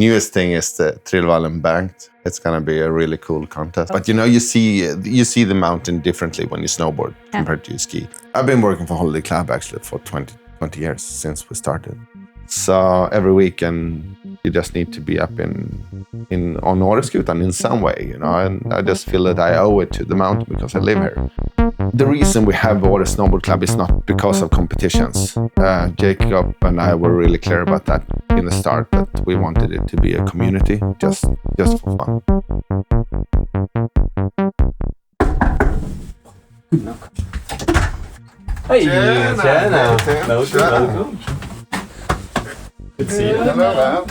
newest thing is the Trillevallen Banked. It's gonna be a really cool contest. But you see the mountain differently when you snowboard compared to ski. I've been working for Holiday Club actually for 20 years since we started. So every weekend you just need to be up on Åreskutan in some way, and I just feel that I owe it to the mountain because I live here. The reason we have Åre Snowboard Club is not because of competitions. Jacob and I were really clear about that in the start, that we wanted it to be a community, just for fun. Hej! Tjena! Welcome. Good to see you. Hello.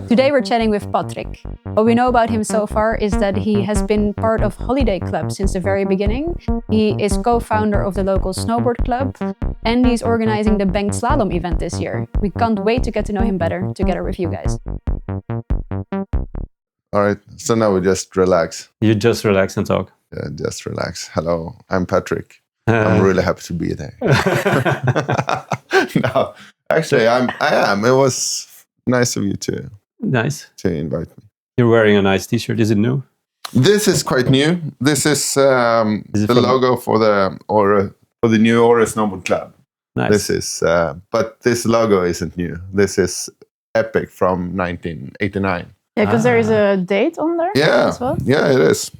Today we're chatting with Patrik. What we know about him so far is that he has been part of Holiday Club since the very beginning. He is co-founder of the local Snowboard club, and he's organizing the Banked Slalom event this year. We can't wait to get to know him better together with you guys. All right, so now we just relax. You just relax and talk. Yeah, just relax. Hello, I'm Patrik. I'm really happy to be there. No, actually, I am. It was nice of you to invite me. You're wearing a nice T-shirt. Is it new? This is quite new. This is the logo for the new Åre Slalom Club. Nice. This is, but this logo isn't new. This is epic from 1989. Yeah, because there is a date on there as well. Yeah, it is.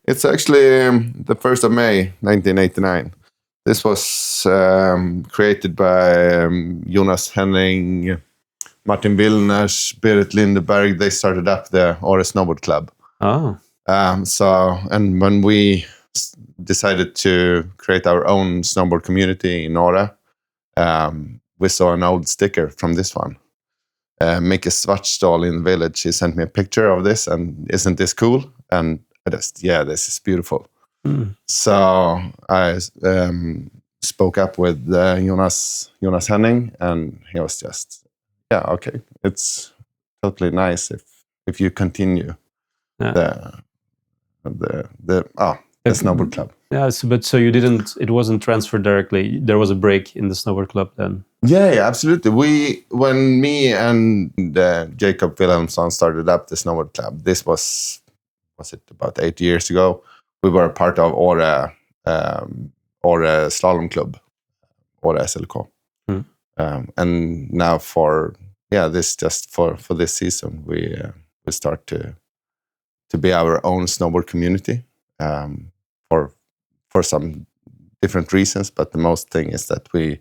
It's actually the 1st of May, 1989. This was created by Jonas Henning, Martin Wilners, Berit Lindeberg. They started up the Åre Snowboard Club. Oh. And when we decided to create our own snowboard community in Åre, we saw an old sticker from this one. Make a Svartstall in the village. He sent me a picture of this, and isn't this cool? And I just, this is beautiful. So I spoke up with Jonas Henning, and he was just, okay, it's totally nice if you continue the snowboard club. Yeah, so you didn't. It wasn't transferred directly. There was a break in the snowboard club then. Yeah, absolutely. When me and Jacob Wilhelmsson started up the snowboard club, this was it about 8 years ago? We were part of Åre Slalom Club, Åre SLK. And now for this season, we start to be our own snowboard community for some different reasons. But the most thing is that we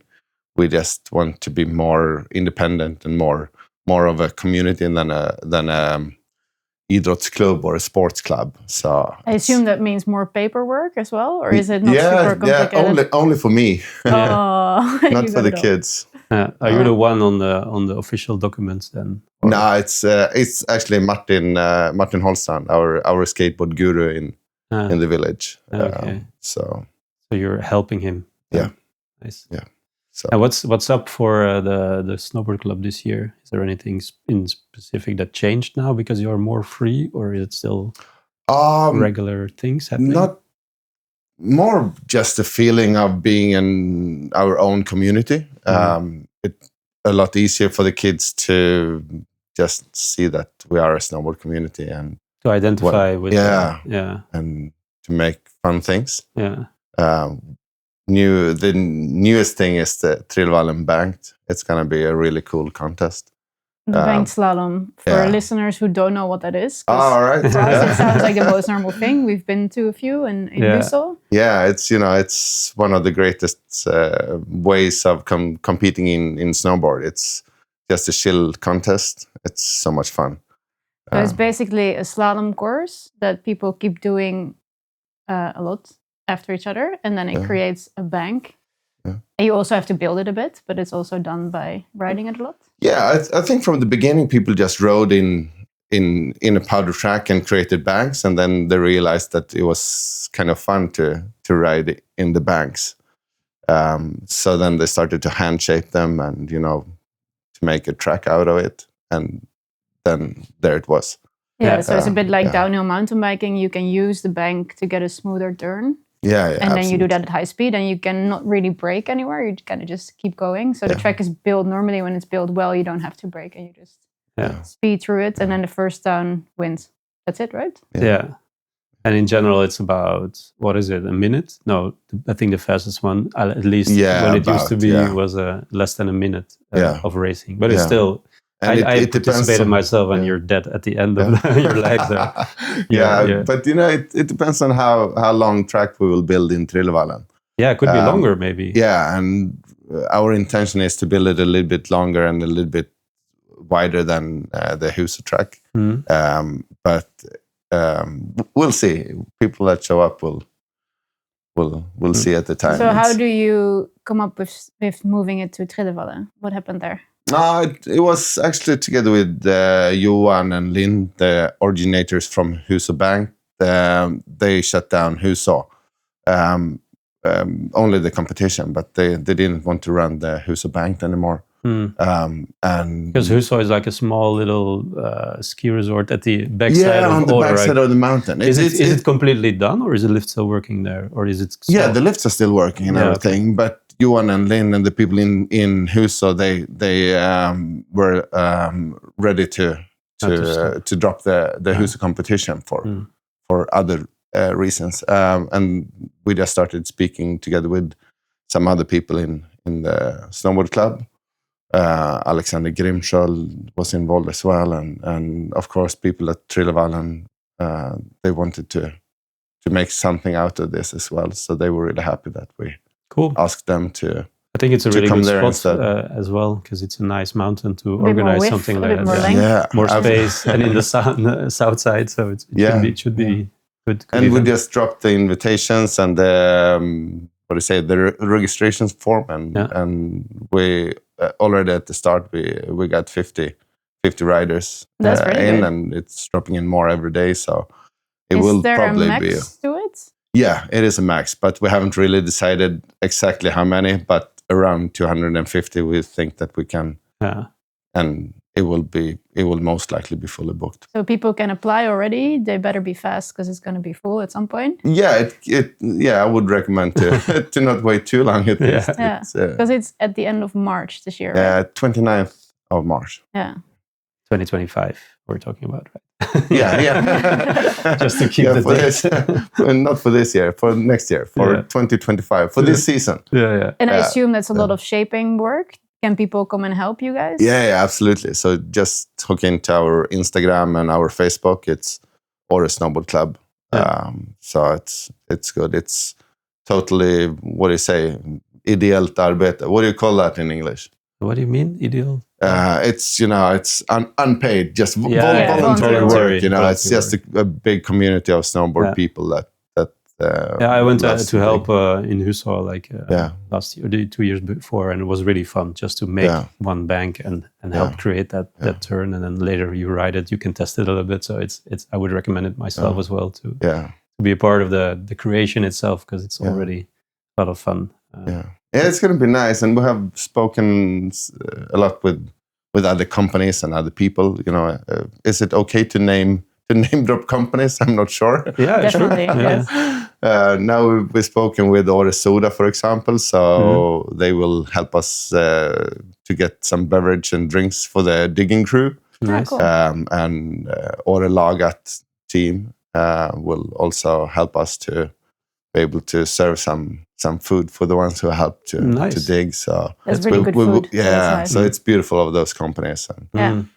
just want to be more independent and more of a community than a idrottsklubb or a sports club. So I assume that means more paperwork as well, or is it not super complicated? Yeah, only for me. Oh, not for the kids. Are you the one on the official documents then? Or? No, it's actually Martin Holstrand, our skateboard guru in the village. Okay. So you're helping him. Yeah. Nice. Yeah. So and what's up for the snowboard club this year? Is there anything in specific that changed now because you're more free, or is it still regular things happening? Not more just the feeling of being in our own community. It's a lot easier for the kids to just see that we are a snowboard community and to identify with and to make fun things. Yeah. The newest thing is the Trillevallen Banked. It's going to be a really cool contest. The Banked Slalom, for listeners who don't know what that is. All right. For us, it sounds like the most normal thing. We've been to a few in Brussels. Yeah, it's one of the greatest ways of competing in snowboard. It's just a chill contest. It's so much fun. So it's basically a slalom course that people keep doing a lot after each other, and then it creates a bank. Yeah. And you also have to build it a bit, but it's also done by riding it a lot. Yeah, I think from the beginning people just rode in a powder track and created banks, and then they realized that it was kind of fun to ride in the banks. So then they started to hand shape them and to make a track out of it, and then there it was. Yeah, so it's a bit like downhill mountain biking. You can use the bank to get a smoother turn. Yeah, and then you do that at high speed, and you can not really brake anywhere. You kind of just keep going. So the track is built normally when it's built well. You don't have to brake, and you just speed through it, and then the first down wins. That's it, right? Yeah. And in general, it's about, what is it, a minute? No, I think the fastest one, at least when it used to be, was less than a minute of racing. But it's still, I participated myself, and you're dead at the end of your legs. But it depends on how long track we will build in Trillevallen. Yeah, it could be longer maybe. Yeah, and our intention is to build it a little bit longer and a little bit wider than the Husa track. But we'll see. People that show up will see at the time. So how do you come up with moving it to Trillevallen? What happened there? It was actually together with Johan and Lynn, the originators from Husa Bank. They shut down Husa. Only the competition, but they didn't want to run the Husa Banked anymore. And because Husa is like a small little ski resort at the backside of on the Åre, backside of the mountain. Is it completely done, or is the lift still working there, or is it? Yeah, the lifts are still working and everything. Okay. But Johan and Lynn and the people in Husa, they were ready to drop the Husa competition for other reasons, and we just started speaking together with some other people in the Snowboard club. Alexander Grimsköld was involved as well, and of course people at Trillevallen, they wanted to make something out of this as well, so they were really happy that we asked them to. I think it's a really good spot as well, because it's a nice mountain to organize something like that. More space, and in the south side, so it should be good. And we just dropped the invitations and the registration form, and we already at the start we got 50 riders in, and it's dropping in more every day, so it will probably be. Is there a max to it? Yeah, it is a max, but we haven't really decided exactly how many, but around 250 we think that we can, and it will most likely be fully booked. So people can apply already. They better be fast, because it's going to be full at some point. Yeah, I would recommend to not wait too long at least. Yeah, because it's at the end of March this year. Yeah, right? 29th of March. Yeah. 2025 we're talking about, right? Yeah. Just to keep the date. Not for this year, for next year, for 2025, for this season. Yeah. And I assume that's a lot of shaping work. Can people come and help you guys? Yeah, absolutely. So just hook into our Instagram and our Facebook. It's Åre Slalom Club. So it's good. It's totally, what do you say, ideellt arbete. What do you call that in English? What do you mean, ideal? It's it's unpaid, just voluntary work. It's just a big community of snowboard people that. I went to help in Husa last year, 2 years before, and it was really fun just to make one bank and help create that turn, and then later you ride it, you can test it a little bit. So it's I would recommend it myself as well to be a part of the creation itself, because it's already a lot of fun. It's going to be nice, and we have spoken a lot with other companies and other people. Is it okay to name drop companies? I'm not sure. Yeah, definitely. Yes. Now we've spoken with Åreskutan, for example, so they will help us to get some beverage and drinks for the digging crew. Nice. Cool. And Åre Lagat team will also help us to be able to serve some food for the ones who help to dig. So that's really good food. So it's beautiful of those companies. And,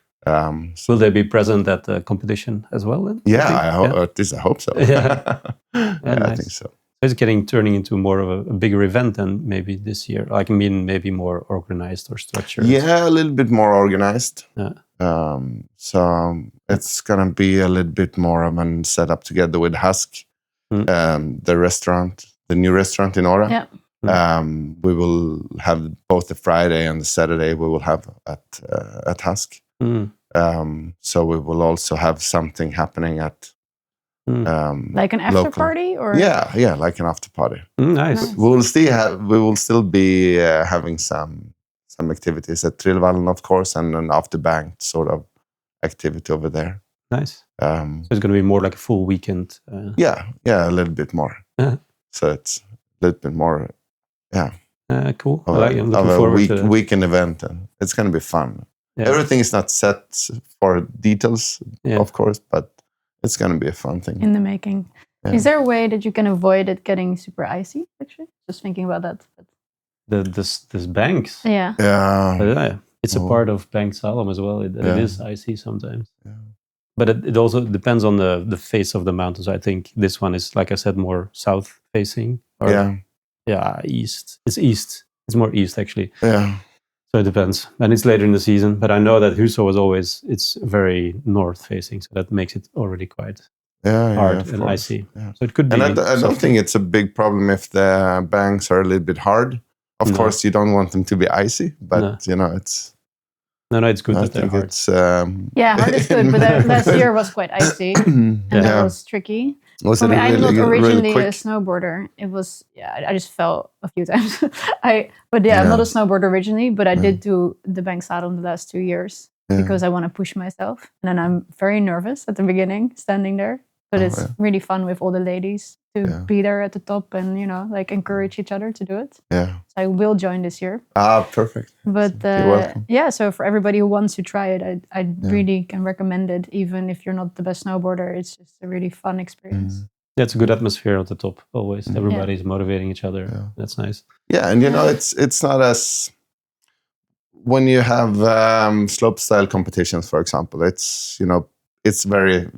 will they be present at the competition as well then? Yeah, at least I hope so. Nice. I think so. It's turning into more of a bigger event than maybe this year. Maybe more organized or structured. Yeah, a little bit more organized. Yeah. So it's gonna be a little bit more of a setup together with Husk, the restaurant, the new restaurant in Åre. Yeah. We will have both the Friday and the Saturday. We will have at Husk. So we will also have something happening at like an after party, or like an after party. Nice. We will still be having some activities at Trillevallen, of course, and an after banked sort of activity over there. Nice. So it's going to be more like a full weekend. A little bit more. So it's a little bit more. Cool. Of a weekend event, and it's going to be fun. Everything is not set for details, of course, but it's going to be a fun thing. In the making. Yeah. Is there a way that you can avoid it getting super icy, actually? Just thinking about that. This banks. Yeah. It's a part of banked slalom as well. It is icy sometimes. Yeah. But it also depends on the face of the mountains. I think this one is, like I said, more south facing. East. It's east. It's more east, actually. Yeah. So it depends. And it's later in the season. But I know that Huso it's very north facing. So that makes it already quite hard and icy. Yeah. So it could be. And I don't think it's a big problem if the banks are a little bit hard. Of course, you don't want them to be icy, but it's... No, it's good that they're hard. It's, hard is good, but last year was quite icy, and that was tricky. I'm not originally a snowboarder. It was, I just fell a few times. I'm not a snowboarder originally, but I did do the banked slalom the last 2 years because I want to push myself. And then I'm very nervous at the beginning, standing there. But it's really fun with all the ladies to be there at the top and, encourage each other to do it. Yeah. So I will join this year. Ah, perfect. But so for everybody who wants to try it, I really can recommend it. Even if you're not the best snowboarder, it's just a really fun experience. Yeah, it's a good atmosphere at the top always. Everybody's motivating each other. Yeah. That's nice. Yeah, and it's not as... When you have slopestyle competitions, for example, it's very...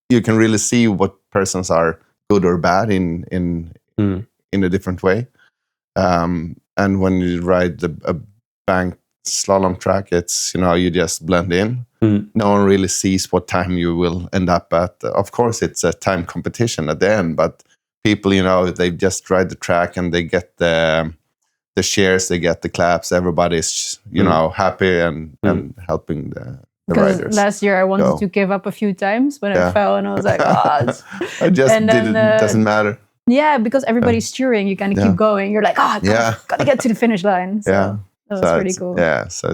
You can really see what persons are good or bad in a different way. And when you ride a banked slalom track, it's, you just blend in. No one really sees what time you will end up at. Of course, it's a time competition at the end, but people, they just ride the track and they get the shares, they get the claps. Everybody's, happy and helping the riders. Last year I wanted to give up a few times when I fell, and I was like, I just did it. It doesn't matter. Yeah, because everybody's cheering, you kind of keep going. You're like, gotta get to the finish line. So that was pretty cool. Yeah, so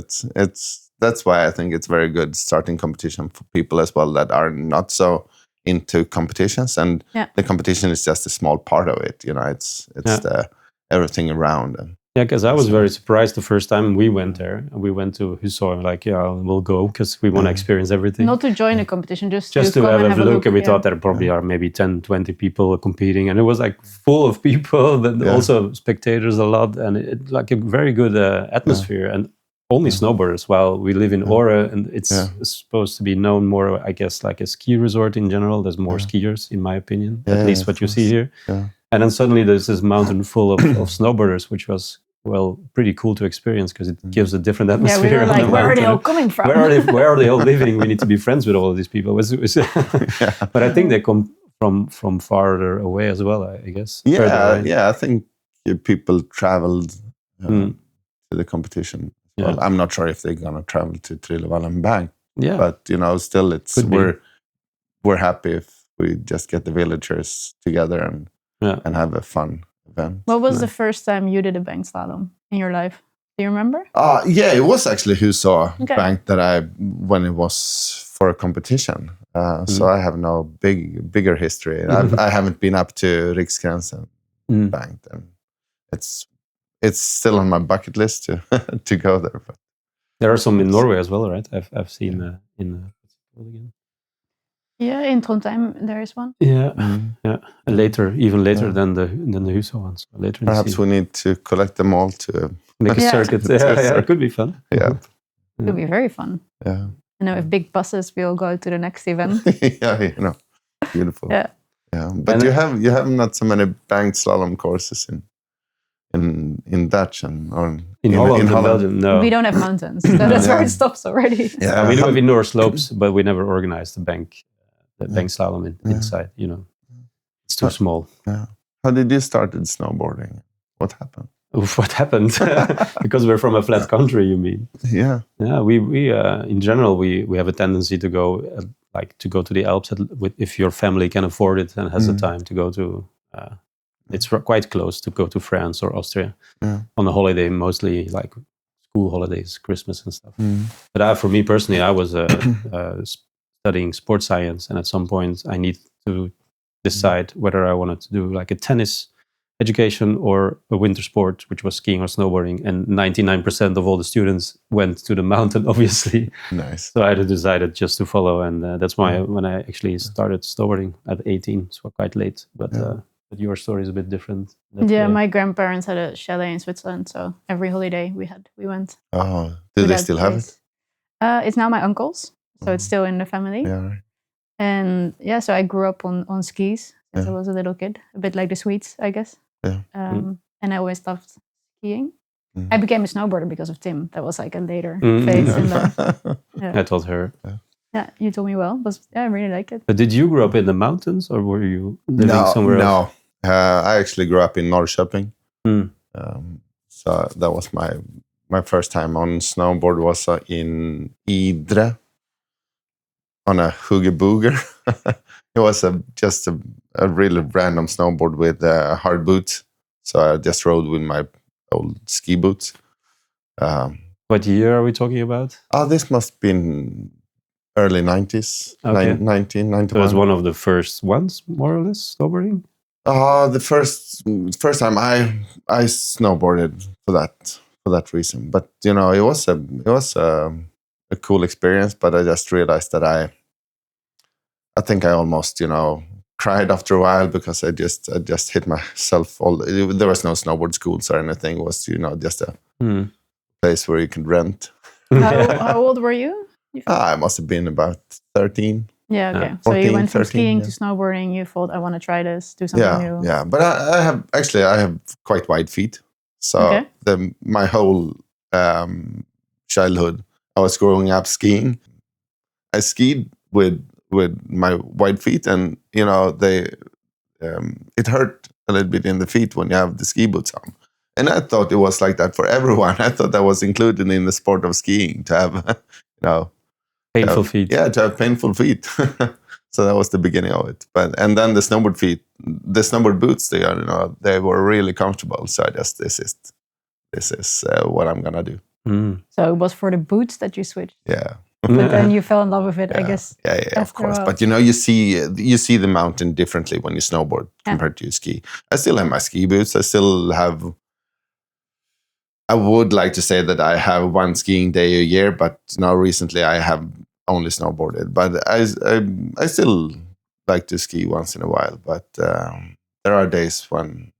that's why I think it's very good starting competition for people as well that are not so into competitions, and the competition is just a small part of it. It's the everything around. And because I was very surprised the first time we went there. We went to Huso and like, we'll go because we want to experience everything. Not to join a competition, just to have a look. And we thought there probably are maybe 10, 20 people competing. And it was like full of people, but also spectators a lot. And it's like a very good atmosphere. And only snowboarders. While we live in Åre, and it's supposed to be known more, I guess, like a ski resort in general. There's more skiers, in my opinion, at least what you see here. Yeah. And then suddenly there's this mountain full of snowboarders, which was, pretty cool to experience because it gives a different atmosphere. Yeah, we were like, where are they all coming from? Where are they all living? We need to be friends with all of these people. But I think they come from farther away as well, I guess. Yeah, I think people traveled to the competition. Yeah. Well, I'm not sure if they're going to travel to Trillevallen Banked. Yeah. But, still we're happy if we just get the villagers together and have a fun event. What was the first time you did a banked slalom in your life? Do you remember? It was actually Huso Bank that when it was for a competition. So I have no bigger history. I haven't been up to Riksgränsen Banked, and it's still on my bucket list to go there. But there are some in Norway as well, right? I've seen in again. Yeah, in Trondheim there is one. Yeah, and even later than the Huso ones. Later. Perhaps we need to collect them all to make a circuit. It could be fun. Yeah, it could be very fun. Yeah, with big buses, we'll go to the next event. Beautiful. Yeah. But you have not so many banked slalom courses in Dutch or in Holland. Belgium, no. We don't have mountains. So that's where it stops already. Yeah, we do have indoor slopes, but we never organized the banked slalom inside. It's too small. Yeah. How did you start snowboarding? What happened? What happened? Because we're from a flat country, you mean? Yeah. Yeah. We in general we have a tendency to go to the Alps if your family can afford it and has the time to go to. It's quite close to go to France or Austria on a holiday, mostly like school holidays, Christmas and stuff. But for me personally, I was studying sports science, and at some point I need to decide whether I wanted to do like a tennis education or a winter sport, which was skiing or snowboarding. And 99% of all the students went to the mountain, obviously. Nice. So I just just to follow. And that's why when I actually started snowboarding at 18, so quite late. But your story is a bit different. My grandparents had a chalet in Switzerland. So every holiday we went. Oh, do they still have it? It's now my uncle's. So it's still in the family. Yeah, right. And so I grew up on skis since I was a little kid, a bit like the Swedes, I guess. Yeah. And I always loved skiing. I became a snowboarder because of Tim. That was like a later phase in life. I told her. Yeah, you told me well. I really liked it. But did you grow up in the mountains or were you living somewhere else? No, I actually grew up in Norrköping. So that was my first time on snowboard was in Idre on a hoogie booger. It was just a really random snowboard with hard boots. So I just rode with my old ski boots. What year are we talking about? This must have been early 90s, okay. 1991. So it was one of the first ones, more or less, snowboarding? The first time I snowboarded for that reason. But, it was a cool experience, but I just realized that I think I almost, cried after a while because I just hit myself. There was no snowboard schools or anything. It was, just a place where you could rent. How old were you? I must have been about 13. Yeah, okay. 14, so you went from 13, skiing to snowboarding. You thought, I want to try this, do something new. Yeah. But I have quite wide feet. So my whole childhood, I was growing up skiing. I skied with my wide feet, and it hurt a little bit in the feet when you have the ski boots on. And I thought it was like that for everyone. I thought that was included in the sport of skiing to have, painful feet. Yeah, to have painful feet. So that was the beginning of it. And then the snowboard boots, they were really comfortable. So I just this is what I'm gonna do. So it was for the boots that you switched. Yeah. But then you fell in love with it, I guess. Yeah, of course. But you see the mountain differently when you snowboard compared to ski. I still have my ski boots. I would like to say that I have one skiing day a year, but recently I have only snowboarded. But I still like to ski once in a while. But there are days when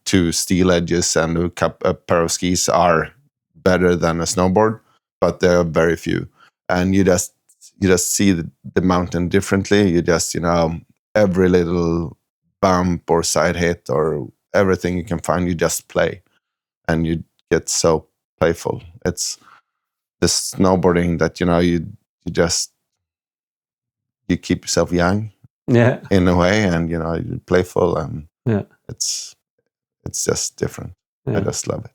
two steel edges and a pair of skis are better than a snowboard, but there are very few. And you just see the mountain differently. You just, every little bump or side hit or everything you can find, you just play. And you get so playful. It's the snowboarding that, you keep yourself young in a way, and, you're playful, and it's just different. I just love it.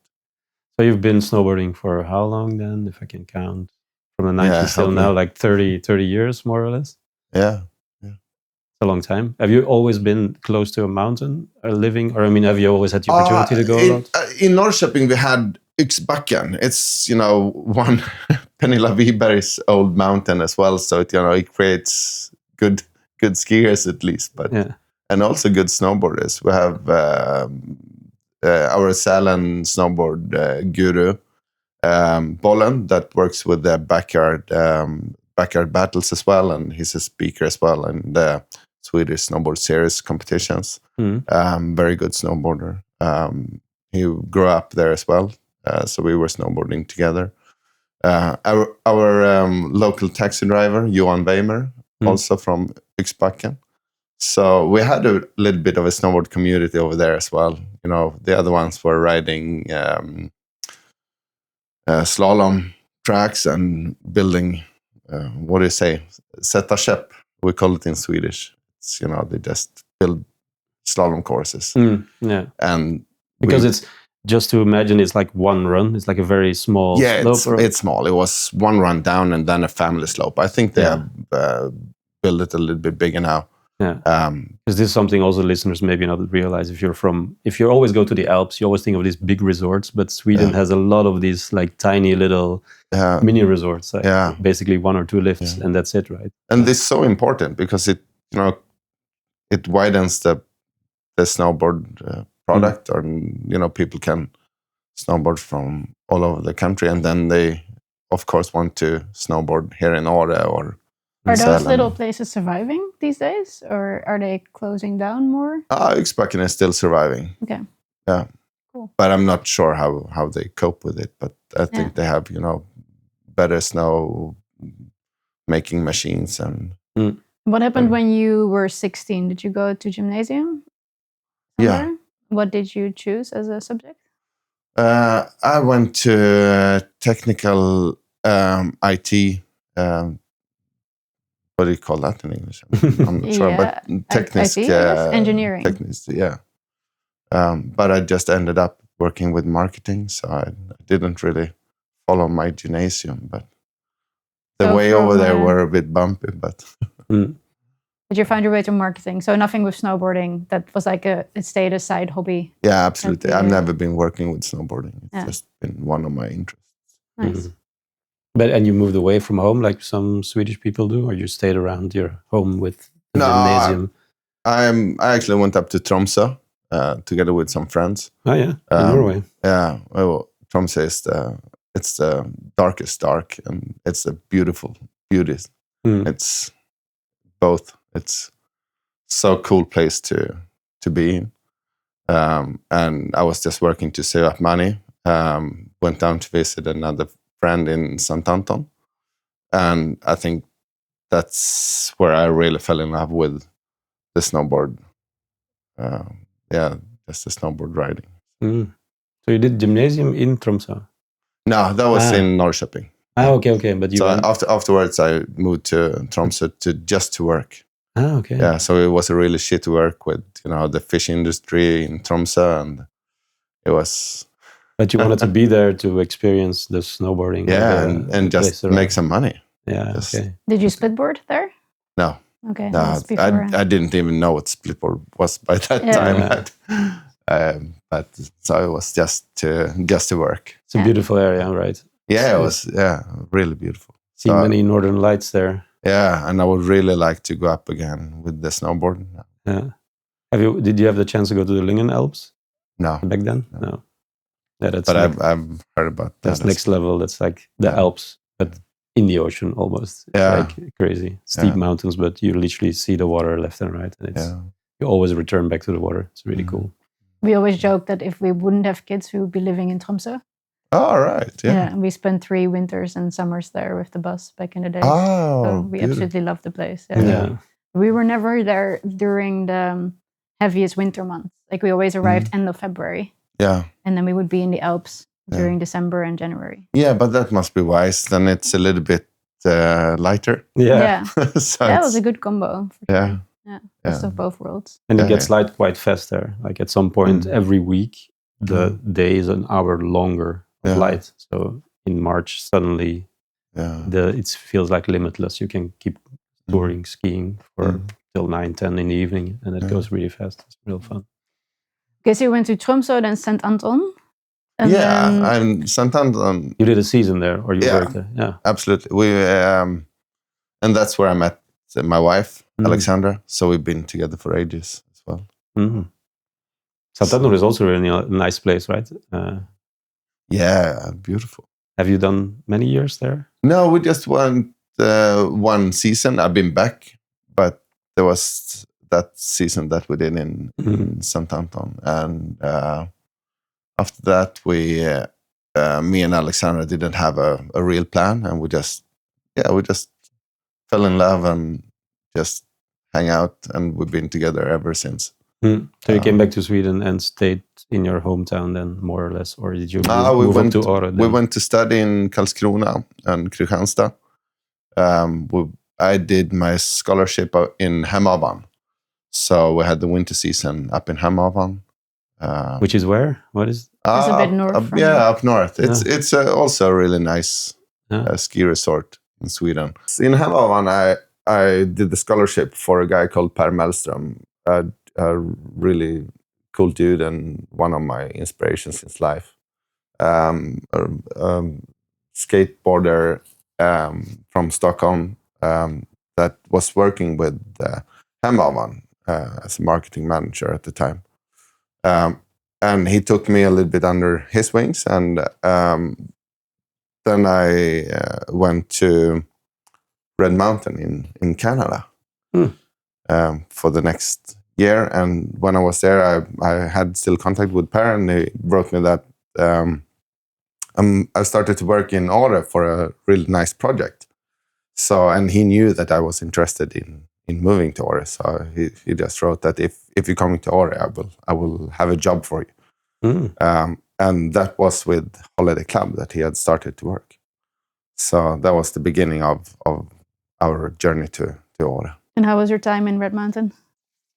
So you've been snowboarding for how long then, if I can count? From the 90s till now, like 30 years, more or less? Yeah. It's a long time. Have you always been close to a mountain or living? Or, have you always had the opportunity to go a lot? In Norrköping, we had Yxbacken. It's, one Pernilla Wiberg's old mountain as well. So, it creates good skiers at least, but and also good snowboarders. We have our Sälen snowboard guru, Bollen, that works with the backyard battles as well, and he's a speaker as well in the Swedish Snowboard Series competitions. Very good snowboarder. He grew up there as well, so we were snowboarding together. Our local taxi driver, Johan Weimer, also from Yxbacken. So we had a little bit of a snowboard community over there as well. The other ones were riding slalom tracks and building, what do you say? Sätta käpp, we call it in Swedish. It's, they just build slalom courses. And because it's, just to imagine, it's like one run. It's like a very small slope. It's small. It was one run down and then a family slope. I think they have built it a little bit bigger now. Yeah. Because this is something also listeners maybe not realize. If you always go to the Alps, you always think of these big resorts, but Sweden has a lot of these like tiny little mini resorts. Like basically one or two lifts and that's it, right? And this is so important because it widens the snowboard product, or people can snowboard from all over the country, and then they, of course, want to snowboard here in Åre or. Are those little places surviving these days, or are they closing down more? Yxbacken is still surviving. Okay. Yeah. Cool. But I'm not sure how they cope with it. But I think they have, better snow making machines and. What happened when you were 16? Did you go to gymnasium somewhere? Yeah. What did you choose as a subject? I went to technical IT. What do you call that in English? I'm not sure, but IT, engineering. Yeah. But I just ended up working with marketing, so I didn't really follow my gymnasium. But the way over there were a bit bumpy. But But you found your way to marketing, so nothing with snowboarding. That was like it stayed a side hobby. Yeah, absolutely. I've never been working with snowboarding. It's just been one of my interests. Nice. And you moved away from home like some Swedish people do, or you stayed around your home with the gymnasium? I actually went up to Tromsø together with some friends. Oh yeah, in Norway. Yeah, well, Tromsø is the darkest dark, and it's a beautiful beauty. It's both. It's so cool place to be in. And I was just working to save up money. Went down to visit another friend in St. Anton, and I think that's where I really fell in love with the snowboard. Just the snowboard riding. So you did gymnasium in Tromsø? No, that was in Norrköping. Okay. But you afterwards I moved to Tromsø to work. Okay. Yeah, so it was a really shit work with the fish industry in Tromsø, and it was. But you wanted to be there to experience the snowboarding. Yeah, and just make some money. Yeah. Okay. Did you splitboard there? No. Okay. No, I didn't even know what splitboard was by that time. But so it was just to work. It's a beautiful area, right? Yeah, it was really beautiful. See many northern lights there. Yeah, and I would really like to go up again with the snowboard. Yeah. Did you have the chance to go to the Lyngen Alps? No. Back then? No. Yeah, I've heard about that. That's next level. That's like the Alps, but in the ocean almost. It's like crazy. Steep mountains, but you literally see the water left and right. And you always return back to the water. It's really cool. We always joke that if we wouldn't have kids, we would be living in Tromsø. Oh, right. Yeah. And we spent 3 winters and summers there with the bus back in the day. Oh, so we absolutely love the place. Yeah. We were never there during the heaviest winter months. Like we always arrived end of February. Yeah. And then we would be in the Alps during December and January. Yeah, but that must be wise. Then it's a little bit lighter. Yeah. So that was a good combo. Yeah. Best of both worlds. And it gets light quite fast there. Like at some point every week, the day is an hour longer of light. So in March, suddenly it feels like limitless. You can keep touring, skiing for till 9, 10 in the evening, and it goes really fast. It's real fun. Okay, so you went to Tromsø, then St. Anton. And St. Anton. You did a season there, or you worked there? Yeah, absolutely. We and that's where I met my wife, Alexandra. So we've been together for ages as well. St. Anton is also really a nice place, right? Yeah, beautiful. Have you done many years there? No, we just went one season. I've been back, but there was that season that we did in St. Anton, and after that, me and Alexandra didn't have a real plan, and we just fell in love and just hang out, and we've been together ever since. So you came back to Sweden and stayed in your hometown then, more or less, or did you move up to Åre? We went to study in Karlskrona and Kristianstad. I did my scholarship in Hemavan, so we had the winter season up in Hemavan. Which is where? What is? It's a bit north. Up north. It's also a really nice ski resort in Sweden. In Hemavan, I did the scholarship for a guy called Per Mellström, a really cool dude and one of my inspirations in life. Skateboarder from Stockholm that was working with Hemavan as a marketing manager at the time. and he took me a little bit under his wings, and then I went to Red Mountain in Canada for the next year. And when I was there, I had still contact with Per, and he wrote me that I started to work in Åre for a really nice project. So, and he knew that I was interested in moving to Åre. So he just wrote that if you're coming to Åre, I will have a job for you. And that was with Holiday Club that he had started to work. So that was the beginning of our journey to Åre. And how was your time in Red Mountain?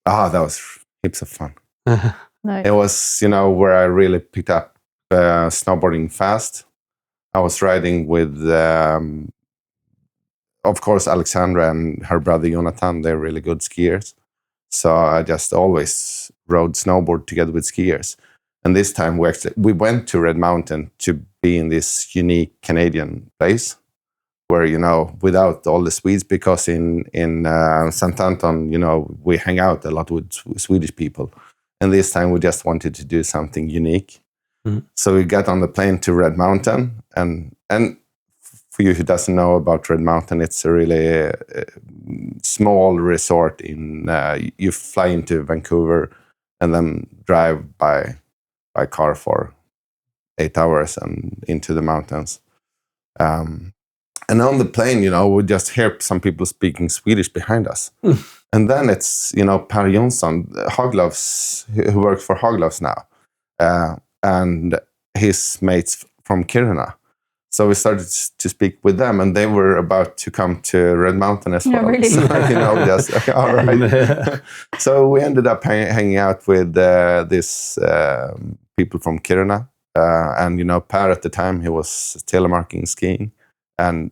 That was heaps of fun. Nice. It was, where I really picked up snowboarding fast. I was riding with, of course, Alexandra and her brother Jonathan. They're really good skiers. So I just always rode snowboard together with skiers. And this time we went to Red Mountain to be in this unique Canadian place where, without all the Swedes, because in St. Anton, we hang out a lot with Swedish people. And this time we just wanted to do something unique. Mm-hmm. So we got on the plane to Red Mountain. And for you who doesn't know about Red Mountain, it's a really small resort you fly into Vancouver and then drive by car for 8 hours and into the mountains. And on the plane, we just hear some people speaking Swedish behind us. And then it's, Per Jonsson, Haglovs, who works for Haglovs now, and his mates from Kiruna. So we started to speak with them, and they were about to come to Red Mountain as well. Really? So, just, all right. So we ended up hanging out with this people from Kiruna. And, Per at the time, he was telemarking skiing and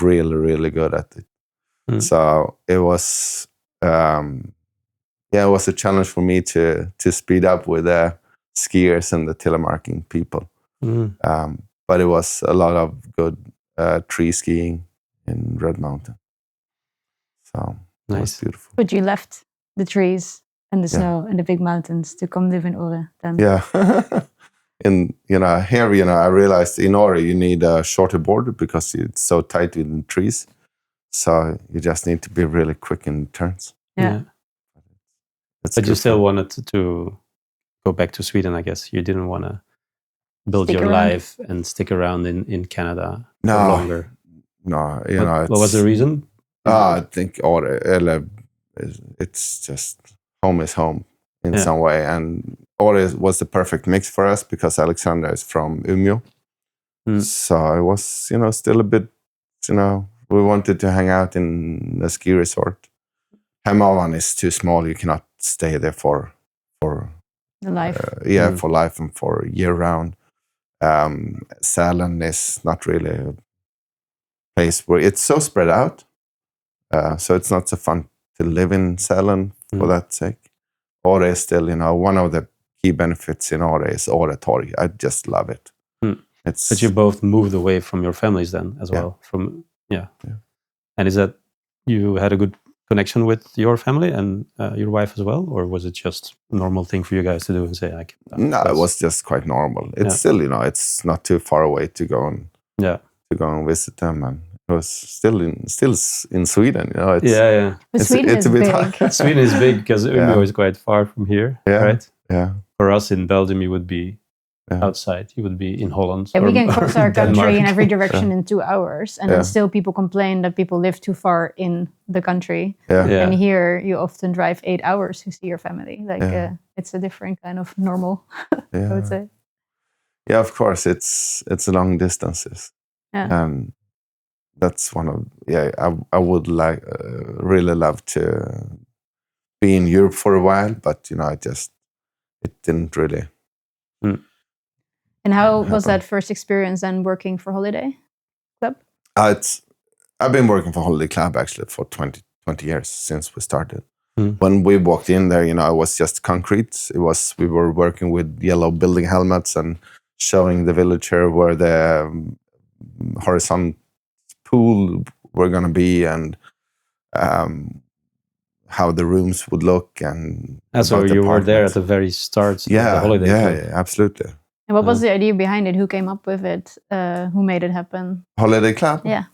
really, really good at it. So it was, it was a challenge for me to speed up with the skiers and the telemarking people. But it was a lot of good tree skiing in Red Mountain. So nice. It was beautiful. But you left the trees and the snow and the big mountains to come live in Åre then. Yeah. And, here, I realized in Åre you need a shorter board because it's so tight in the trees. So you just need to be really quick in turns. Yeah. But you still wanted to go back to Sweden, I guess. You didn't want to build your life and stick around in Canada for longer. No, what was the reason? I think Åre, it's just home is home in some way. And Åre was the perfect mix for us because Alexandra is from Umeå. So it was, still a bit, we wanted to hang out in a ski resort. Hemavan is too small. You cannot stay there for the life. For life and for year round. Sälen is not really a place where it's so spread out. So it's not so fun to live in Sälen for that sake. Åre is still, one of the key benefits in Åre is Åre Torg. I just love it. But you both moved away from your families then as well. And is that you had a good connection with your family and your wife as well, or was it just a normal thing for you guys to do and say like? No, it was just quite normal. It's still, it's not too far away to go and visit them, and it was still in Sweden. But Sweden is big. Sweden is big because Umeå is quite far from here, right? Yeah. For us in Belgium, you would be outside. You would be in Holland. We can cross our country in every direction in 2 hours, and then still people complain that people live too far in the country. And here you often drive 8 hours to see your family. It's a different kind of normal, I would say. Yeah, of course, it's long distances. And that's one of I would really love to be in Europe for a while, but it didn't really. And how was that first experience then working for Holiday Club? I've been working for Holiday Club actually for 20 years since we started. When we walked in there, it was just concrete. We were working with yellow building helmets and showing the villager where the horizontal pool were going to be and how the rooms would look, and so you were there at the very start of the holiday club. Yeah, absolutely. And what was the idea behind it? Who came up with it? Who made it happen? Holiday club? Yeah.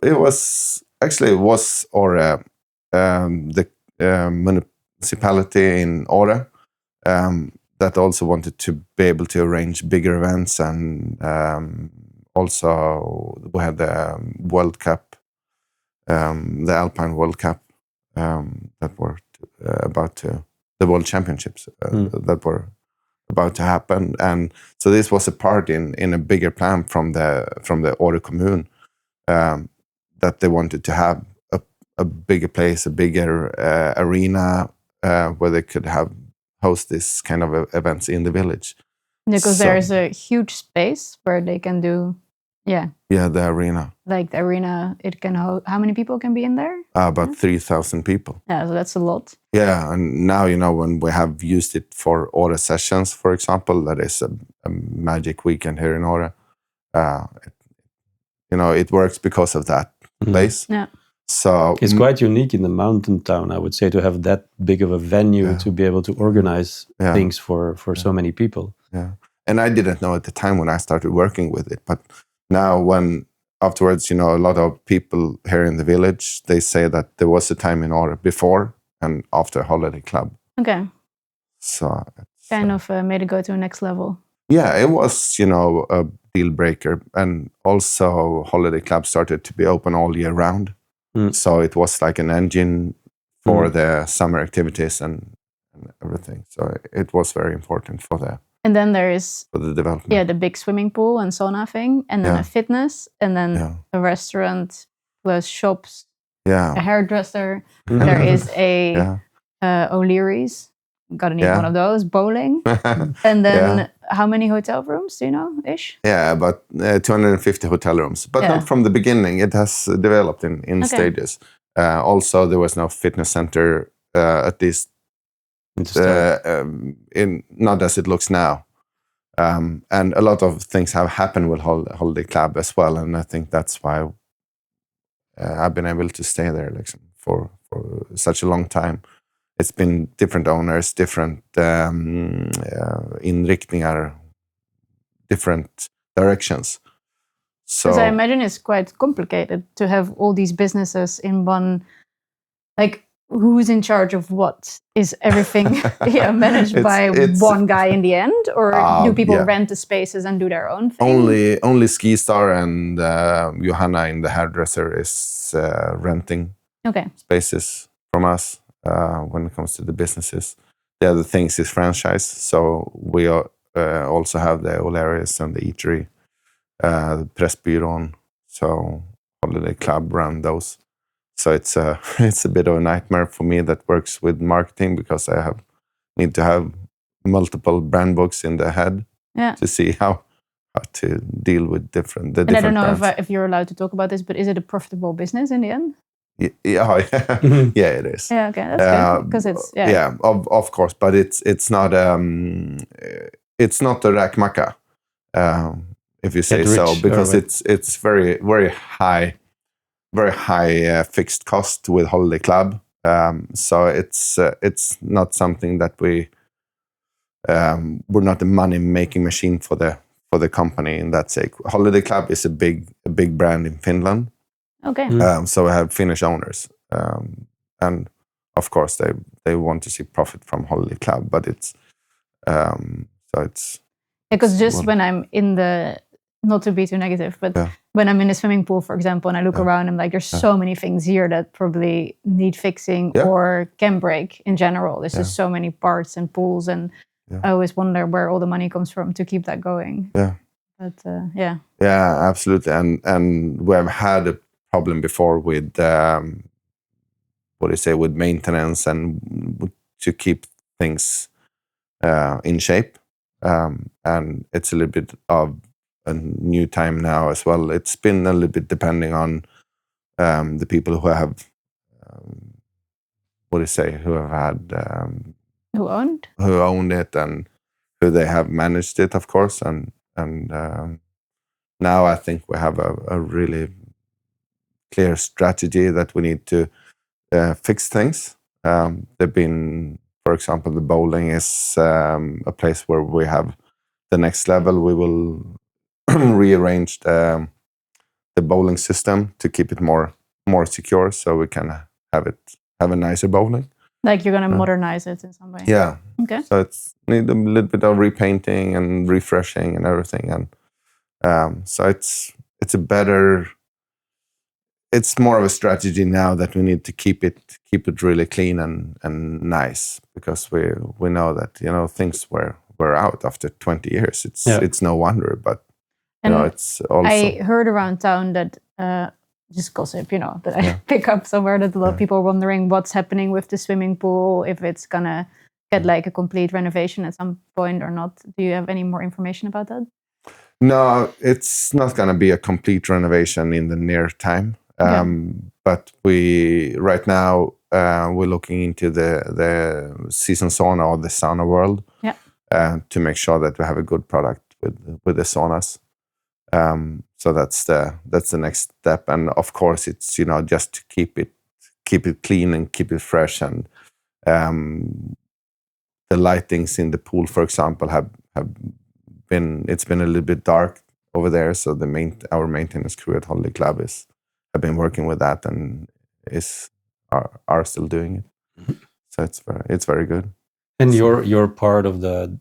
It was Åre, the municipality in Åre, that also wanted to be able to arrange bigger events, and also we had the World Cup, the Alpine World Cup, that were the World Championships that were about to happen, and so this was a part in a bigger plan from the Åre commune, that they wanted to have a bigger place, a bigger arena, where they could host this kind of events in the village. Because there's a huge space where they can do, the arena. Like the arena, it can hold, how many people can be in there? About 3,000 people. Yeah, so that's a lot. Yeah, and now, when we have used it for Åre sessions, for example, that is a magic weekend here in Åre. It works because of that place. Yeah. So it's quite unique in the mountain town, I would say, to have that big of a venue to be able to organize things for so many people. Yeah, and I didn't know at the time when I started working with it, but now when afterwards, a lot of people here in the village, they say that there was a time in Åre before and after Holiday Club. Okay. So kind of made it go to a next level. Yeah, it was, a deal breaker, and also Holiday Club started to be open all year round. So it was like an engine for the summer activities and everything. So it was very important for the And then there is for the development. Yeah, the big swimming pool and sauna thing, and then a fitness, and then a restaurant plus shops. Yeah, a hairdresser. There is a O'Leary's. Gotta need one of those. Bowling, and then how many hotel rooms do you know, ish? Yeah, about 250 hotel rooms, but not from the beginning. It has developed in stages. Also, there was no fitness center at least. Not as it looks now, and a lot of things have happened with Holiday Club as well, and I think that's why I've been able to stay there for such a long time. It's been different owners, different inriktningar, different directions. So I imagine it's quite complicated to have all these businesses in one. Like, who's in charge of what? Is everything managed by one guy in the end, or do people rent the spaces and do their own thing? Only Ski Star and Johanna in the hairdresser is renting spaces from us when it comes to the businesses. The other things is franchise. So we also have the O'Leary's and the eatery, the Pressbyrån. So Holiday Club run those. So it's a bit of a nightmare for me that works with marketing, because I need to have multiple brand books in the head to see how to deal with different. And I don't know if you're allowed to talk about this, but is it a profitable business in the end? Yeah, it is. Yeah, okay, that's good, because it's of course, but it's not a räkmacka, if you say so, because it's very very high. Very high fixed cost with Holiday Club, so it's not something that we're not a money making machine for the company in that sake. Holiday Club is a big brand in Finland. Okay. So we have Finnish owners, and of course they want to see profit from Holiday Club, but it's because when I'm in the, not to be too negative, but when I'm in a swimming pool, for example, and I look around, I'm like, there's so many things here that probably need fixing or can break in general. There's just so many parts and pools, and I always wonder where all the money comes from to keep that going. Yeah. But Yeah, absolutely. And we have had a problem before with with maintenance and to keep things in shape. And it's a little bit of a new time now as well. It's been a little bit depending on the people who have who have had who owned it, and who they have managed it, of course. And now I think we have a really clear strategy that we need to fix things They've been, for example, the bowling is a place where we have the next level. We will rearrange the bowling system to keep it more secure, so we can have a nicer bowling. Like you're gonna modernize it in some way. Yeah. Okay. So it's need a little bit of repainting and refreshing and everything, and so it's a better. It's more of a strategy now that we need to keep it really clean and nice, because we know that things were out after 20 years. It's no wonder, but it's also. I heard around town that just gossip, that I pick up somewhere that a lot of people are wondering what's happening with the swimming pool, if it's gonna get like a complete renovation at some point or not. Do you have any more information about that? No, it's not gonna be a complete renovation in the near time. But right now we're looking into the season sauna or the sauna world to make sure that we have a good product with the saunas. So that's the next step, and of course it's just to keep it clean and keep it fresh, and the lightings in the pool, for example, have been a little bit dark over there. So our maintenance crew at Holiday Club have been working with that and are still doing it. Mm-hmm. So it's very good. And you're part of the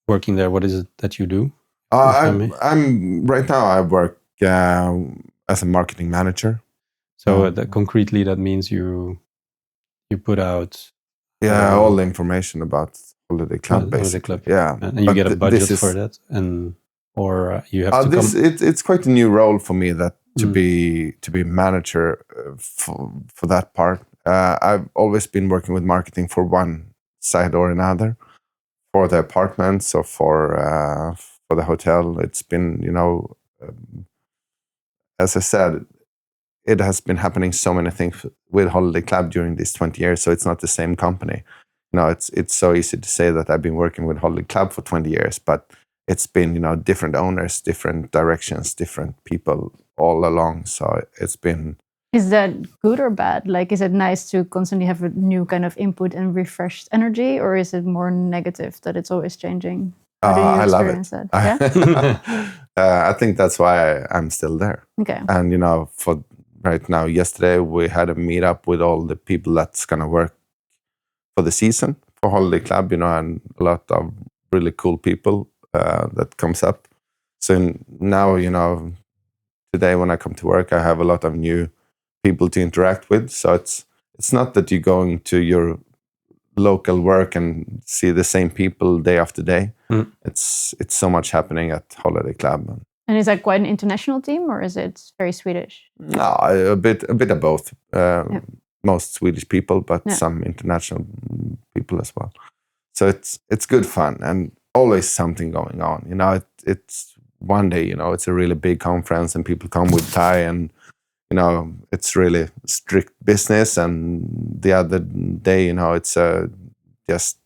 working there. What is it that you do? I'm right now. I work as a marketing manager. So concretely, that means you put out all the information about Holiday Club, basically. Holiday Club. Yeah, and you get a budget for that, or you have to. It's quite a new role for me to be manager for that part. I've always been working with marketing for one side or another, for the apartments or for the hotel. It's been, as I said, it has been happening so many things with Holiday Club during these 20 years. So it's not the same company. It's so easy to say that I've been working with Holiday Club for 20 years, but it's been, different owners, different directions, different people all along. So it's been. Is that good or bad? Like, is it nice to constantly have a new kind of input and refreshed energy, or is it more negative that it's always changing? How do you experience that? I think that's why I'm still there. Okay. And, for right now, yesterday we had a meetup with all the people that's going to work for the season for Holiday Club, and a lot of really cool people that comes up. So now, today when I come to work, I have a lot of new people to interact with. So it's not that you're going to your local work and see the same people day after day. It's so much happening at Holiday Club. And is that quite an international team, or is it very Swedish? No, a bit of both. Most Swedish people, but some international people as well. So it's good fun and always something going on. It's one day, it's a really big conference and people come with tie, and it's really strict business, and the other day, it's just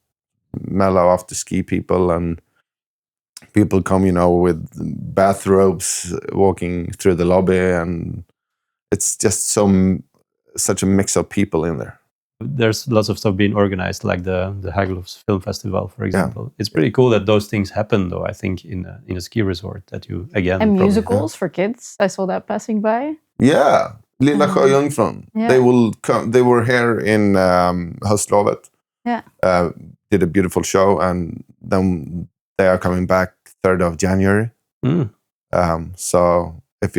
mellow after ski people, and people come, with bathrobes walking through the lobby, and it's just such a mix of people in there. There's lots of stuff being organized, like the Hagelofs Film Festival, for example. Yeah. It's pretty cool that those things happen, though, I think, in a ski resort that you, again... And musicals for kids. I saw that passing by. Yeah. Lilla Sjöjungfrun. Yeah. They will come. They were here in höstlovet. Yeah. Did a beautiful show, and then they are coming back 3rd of January. So if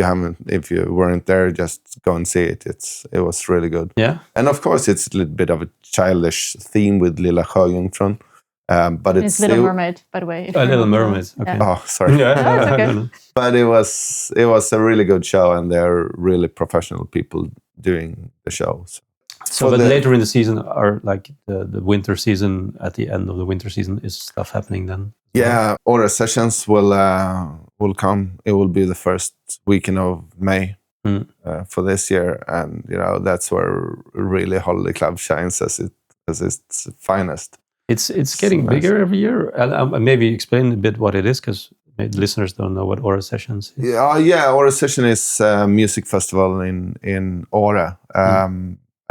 you weren't there, just go and see it. It was really good. Yeah. And of course, it's a little bit of a childish theme with Lilla Sjöjungfrun. But it's Little Mermaid, by the way. Little Mermaid. Okay. Yeah. Oh, sorry. Yeah. Okay. But it was a really good show, and they're really professional people doing the show. So but later in the season, are like the winter season, at the end of the winter season, is stuff happening then? Yeah, Åre sessions will come. It will be the first weekend of May for this year, and that's where really Holiday Club shines as its finest. It's getting bigger every year. Maybe explain a bit what it is, because listeners don't know what Åre Sessions is. Yeah, Åre Session is a music festival in Åre.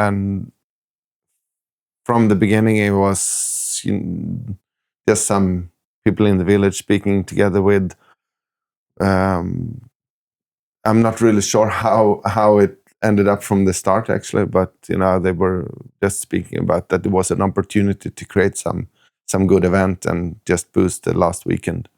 And from the beginning, it was just some people in the village speaking together with. I'm not really sure how it ended up from the start, actually, but they were just speaking about that there was an opportunity to create some good event and just boost the last weekend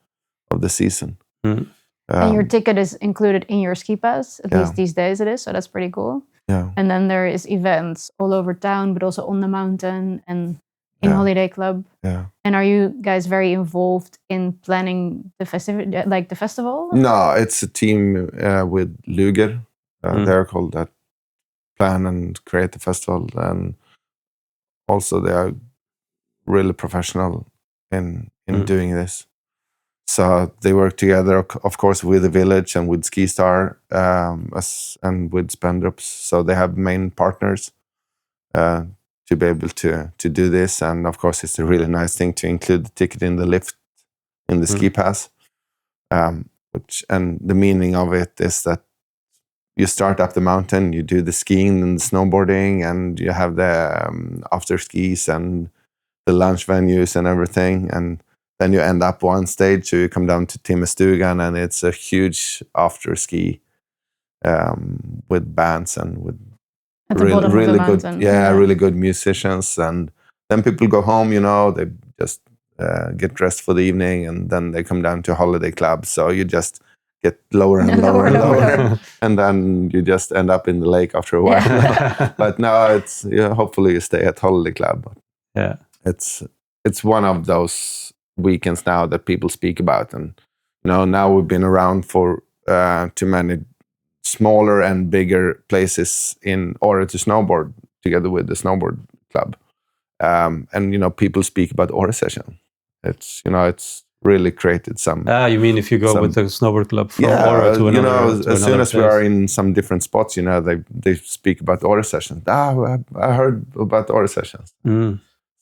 of the season. And your ticket is included in your ski pass, at least these days it is, so that's pretty cool. Yeah. And then there is events all over town, but also on the mountain and in Holiday Club. Yeah. And are you guys very involved in planning the festival? No, it's a team with Luger. They're called that plan and create the festival, and also they are really professional in doing this. So they work together, of course, with the village and with Skistar and with Spendrups. So they have main partners to be able to do this. And of course, it's a really nice thing to include the ticket in the lift in the ski pass. And the meaning of it is that you start up the mountain, you do the skiing and the snowboarding, and you have the after skis and the lunch venues and everything. And then you end up one stage, so you come down to Timmerstugan, and it's a huge after ski with bands and with really good, really good musicians. And then people go home, they just get dressed for the evening, and then they come down to Holiday Club. So you just get lower and lower and lower, and then you just end up in the lake after a while. But now it's hopefully you stay at Holiday Club. Yeah, it's one of those weekends now that people speak about, and now we've been around for too many smaller and bigger places in order to snowboard together with the Snowboard Club, and people speak about Åre session. It's really created some. You mean if you go with the Snowboard Club from Åre to another? As soon as we are in some different spots, they speak about Åre sessions. I heard about Åre sessions.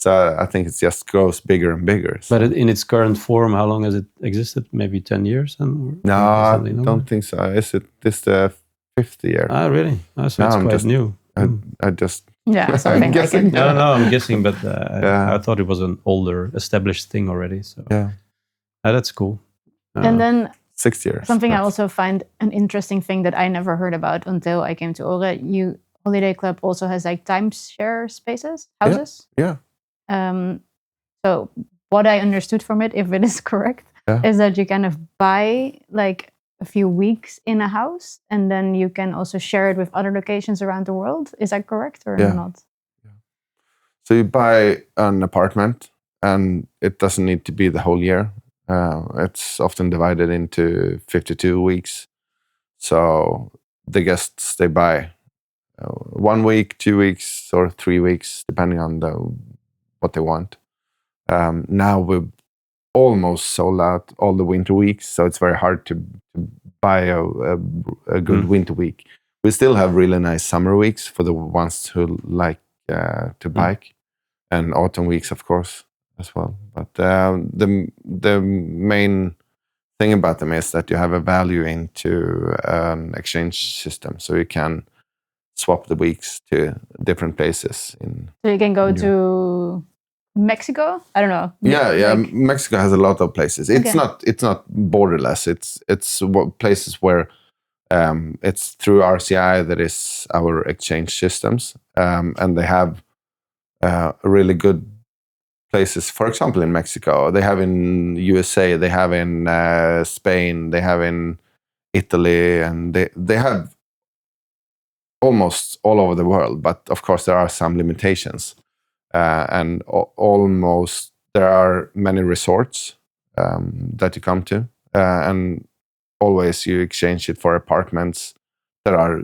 So I think it just grows bigger and bigger. So. But in its current form, how long has it existed? Maybe 10 years? No, I don't think so. Is it this the 5th year? Really? So it's quite new. I just... Yeah, something like it. No, I'm guessing, but I thought it was an older, established thing already. So that's cool. And then 6 years. Something I also find an interesting thing that I never heard about until I came to Åre. Holiday Club also has like timeshare spaces, houses. Yeah. So what I understood from it, if it is correct, is that you kind of buy like a few weeks in a house, and then you can also share it with other locations around the world. Is that correct or not? Yeah. So you buy an apartment, and it doesn't need to be the whole year. It's often divided into 52 weeks. So the guests, they buy 1 week, 2 weeks, or 3 weeks, depending on what they want. Now we've almost sold out all the winter weeks, so it's very hard to buy a good winter week. We still have really nice summer weeks for the ones who like to bike, and autumn weeks, of course, as well. But the main thing about them is that you have a value into an exchange system, so you can swap the weeks to different places. So you can go to Mexico? I don't know. Yeah. Mexico has a lot of places. It's not borderless. It's places where it's through RCI that is our exchange systems, and they have really good places. For example, in Mexico, they have in USA, they have in Spain, they have in Italy, and they have almost all over the world. But of course, there are some limitations. And almost there are many resorts that you come to, and always you exchange it for apartments that are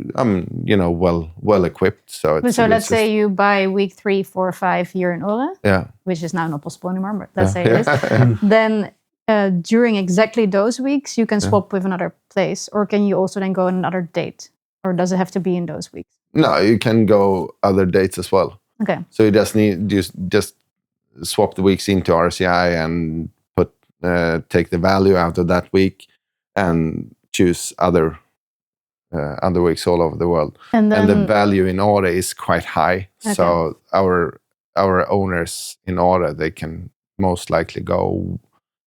well equipped. So let's say you buy week 3, 4, 5 here in Åre, which is now not possible anymore, but let's say it is. Then during exactly those weeks, you can swap with another place, or can you also then go on another date, or does it have to be in those weeks? No, you can go other dates as well. Okay. So you just swap the weeks into RCI and take the value out of that week and choose other weeks all over the world. And the value in Åre is quite high. Okay. So our our owners in Åre, they can most likely go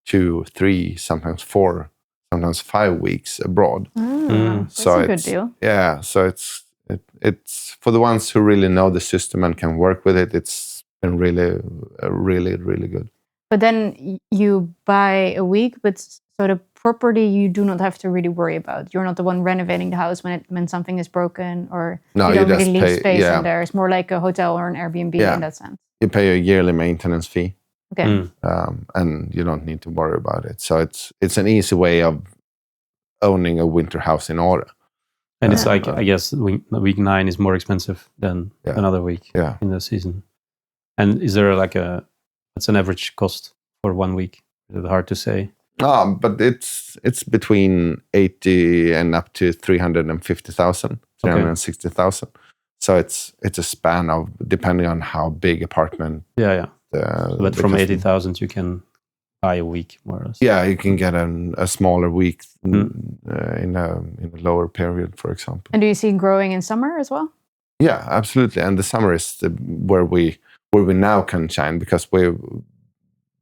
2, 3, sometimes 4, sometimes 5 weeks abroad. That's a good deal. Yeah, so it's for the ones who really know the system and can work with it. It's been really, really good. But then you buy a week, but so the property you do not have to really worry about. You're not the one renovating the house when something is broken, or you don't really leave space in there. It's more like a hotel or an Airbnb in that sense. You pay a yearly maintenance fee. Okay. And you don't need to worry about it. So it's an easy way of owning a winter house in Åre. And it's like, I guess week 9 is more expensive than another week in the season. And is there like what's an average cost for 1 week? Is it hard to say? But it's between 80 and up to 350,000, 360,000. So it's a span of, depending on how big apartment. But from 80,000 you can buy a week, more or less. Yeah, you can get a smaller week in a lower period, for example. And do you see growing in summer as well? Yeah, absolutely. And the summer is where we now can shine, because we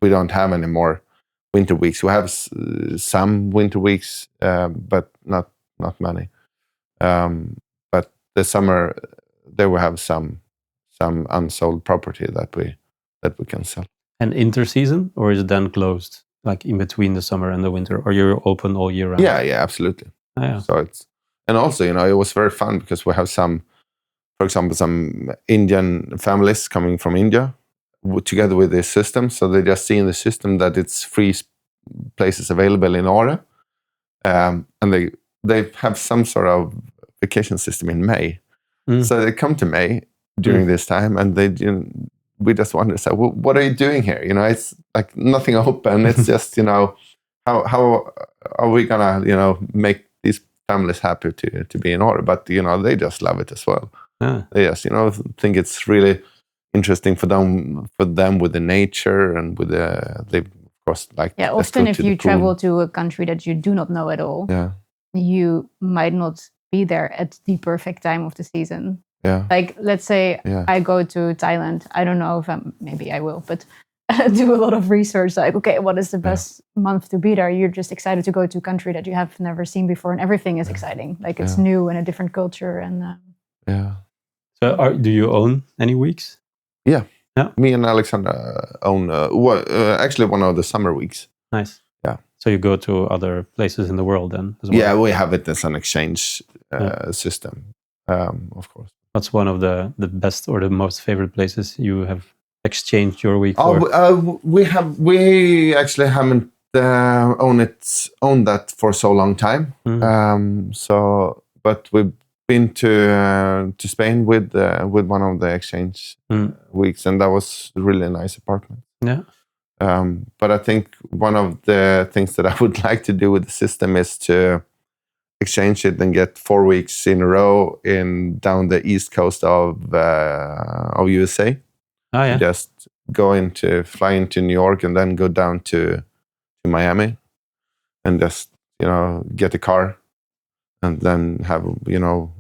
don't have any more winter weeks. We have some winter weeks, but not many. But the summer, there we have some unsold property that we can sell. And interseason, or is it then closed, like in between the summer and the winter, or you're open all year round? Yeah, absolutely. So and also, it was very fun because we have for example, some Indian families coming from India together with this system. So they just see in the system that it's free places available in Åre, and they have some sort of vacation system in May. So they come to May during this time, and we just wonder, what are you doing here? It's like nothing open. It's just, how are we gonna, make these families happy to be in Åre? But they just love it as well. They just, think it's really interesting for them with the nature and with they of course like. Yeah, often if you travel to a country that you do not know at all, you might not be there at the perfect time of the season. Yeah. Like, let's say I go to Thailand. I don't know if maybe I will, but do a lot of research. Like, okay, what is the best month to be there? You're just excited to go to a country that you have never seen before, and everything is exciting. Like, it's new and a different culture. And So, do you own any weeks? Yeah. Me and Alexander own actually one of the summer weeks. Nice. Yeah. So you go to other places in the world then as well? Yeah, we have it as an exchange system, of course. What's one of the best or the most favorite places you have exchanged your week for? We actually haven't owned that for so long time. But we've been to Spain with one of the exchange weeks, and that was a really nice apartment. Yeah. But I think one of the things that I would like to do with the system is to exchange it and get 4 weeks in a row down the east coast of USA. Oh yeah. Just fly into New York and then go down to Miami, and just get a car, and then have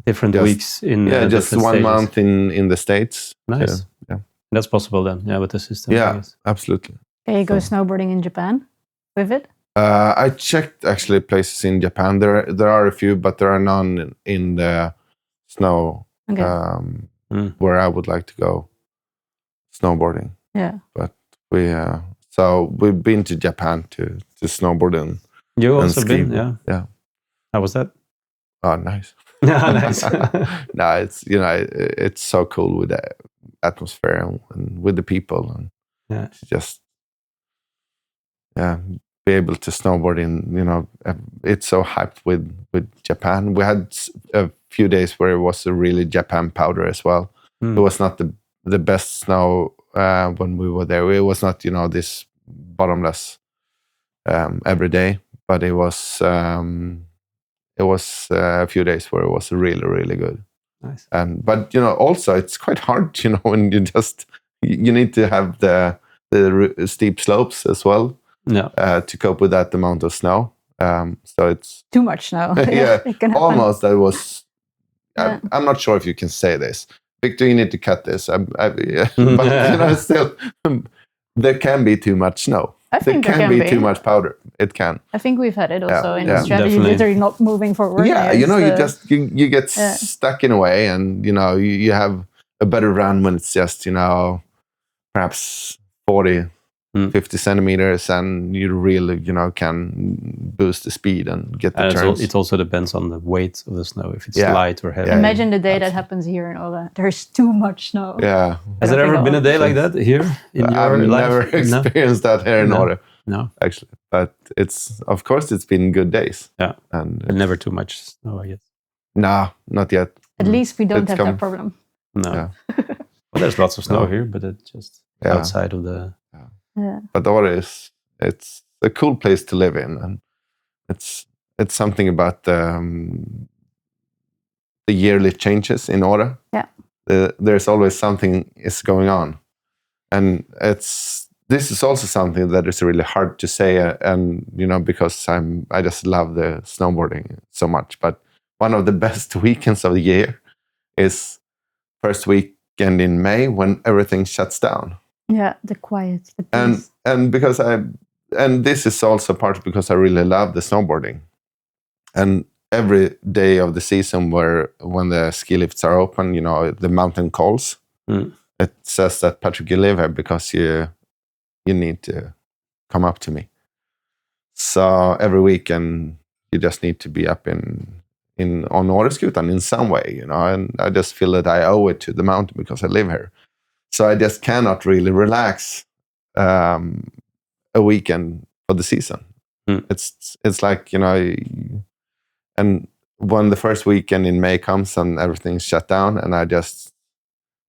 different weeks in just 1 stages. month in the States. Nice. Yeah. That's possible then. Yeah, with the system. Yeah, absolutely. Can you go snowboarding in Japan with it? I checked actually places in Japan. There are a few, but there are none in the snow where I would like to go snowboarding. Yeah. But we've been to Japan to snowboard and you also ski. been, yeah. How was that? Oh, nice. Nice. No, it's it's so cool with the atmosphere and with the people, and just be able to snowboard in, it's so hyped with Japan. We had a few days where it was a really Japan powder as well. It was not the best snow when we were there. It was not, this bottomless every day, but it was a few days where it was really, really good. Nice. But also it's quite hard, when you need to have the steep slopes as well. To cope with that amount of snow. So it's too much snow. Yeah, almost. That was. I'm not sure if you can say this, Victor, you need to cut this. But still, there can be too much snow. I think there can be too much powder. It can. I think we've had it also in the strategy, definitely. literally not moving forward. Yeah, you get stuck in a way, and you have a better run when it's just perhaps 40, 50 centimeters, and you really can boost the speed and get the turns. It also depends on the weight of the snow, if it's light or heavy. Imagine the day that happens here in Åre. There's too much snow. Yeah. Has there ever been a day like that here in your life? I've never experienced that here in Åre. No, actually, but of course it's been good days. Yeah, and never too much snow, I guess. No, not yet. At least we don't have that problem. No. Yeah. Well, there's lots of snow here, but it's just outside of the. Yeah. But Åre it's a cool place to live in, and it's something about the yearly changes in Åre. Yeah. There's always something is going on, and this is also something that is really hard to say, and because I just love the snowboarding so much. But one of the best weekends of the year is first weekend in May when everything shuts down. Yeah, the quiet, the peace. And because this is also partly because I really love the snowboarding, and every day of the season when the ski lifts are open, the mountain calls. It says that, Patrik, you live here because you need to come up to me. So every weekend you just need to be up on Åreskutan in some way, and I just feel that I owe it to the mountain because I live here. So I just cannot really relax a weekend for the season. It's like, and when the first weekend in May comes and everything's shut down, and I just,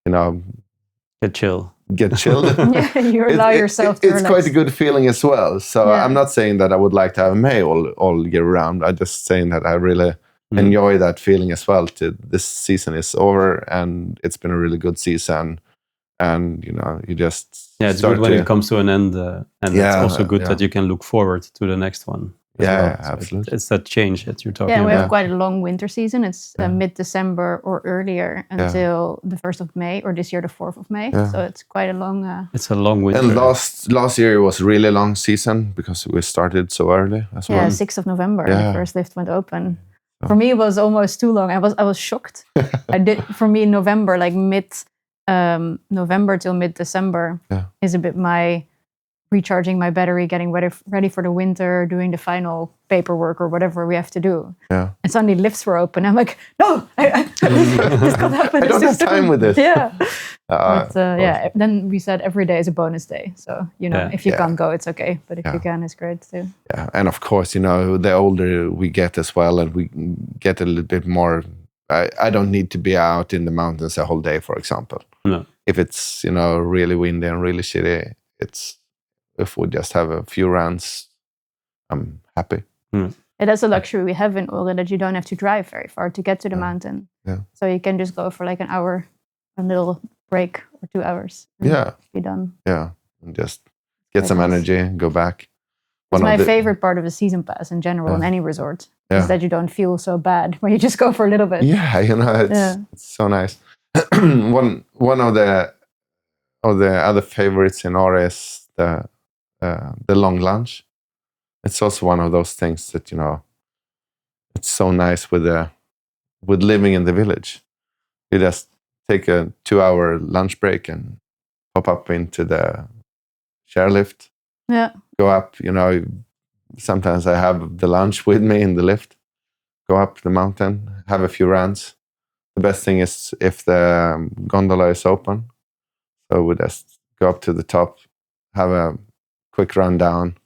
get chilled. Yeah, you allow yourself to relax. It's quite a good feeling as well. So I'm not saying that I would like to have May all year round. I'm just saying that I really enjoy that feeling as well. This season is over, and it's been a really good season. And you just it's good when it comes to an end, and it's also good that you can look forward to the next one. Yeah, so absolutely. It's that change that you're talking about. Yeah, we have quite a long winter season. It's mid-December or earlier until the 1st of May, or this year the 4th of May. So it's quite a long. It's a long winter. And last year was a really long season because we started so early as well. Yeah, 6th of November, the first lift went open. For me, it was almost too long. I was shocked. For me, November, like November till mid-December is a bit my recharging my battery, getting ready for the winter, doing the final paperwork or whatever we have to do. Yeah. And suddenly lifts were open. I'm like, no, this can't happen. I don't have time with this. Yeah. Then we said every day is a bonus day. So, if you can't go, it's okay. But if you can, it's great too. Yeah. And of course, the older we get as well, and we get a little bit more, I don't need to be out in the mountains a whole day, for example. No. If it's, really windy and really shitty, if we just have a few runs, I'm happy. And that's a luxury we have in Åre, that you don't have to drive very far to get to the mountain. Yeah. So you can just go for like an hour, a little break, or 2 hours. And be done. Yeah. And just get some energy and go back. It's my favorite part of a season pass in general in any resort. Is that you don't feel so bad when you just go for a little bit. Yeah, it's so nice. One of the other favorites in Åre is the long lunch. It's also one of those things that it's so nice with living in the village. You just take a 2-hour lunch break and pop up into the chairlift. Yeah. Go up. Sometimes I have the lunch with me in the lift. Go up the mountain, have a few runs. The best thing is if the gondola is open. So we just go up to the top, have a quick run down,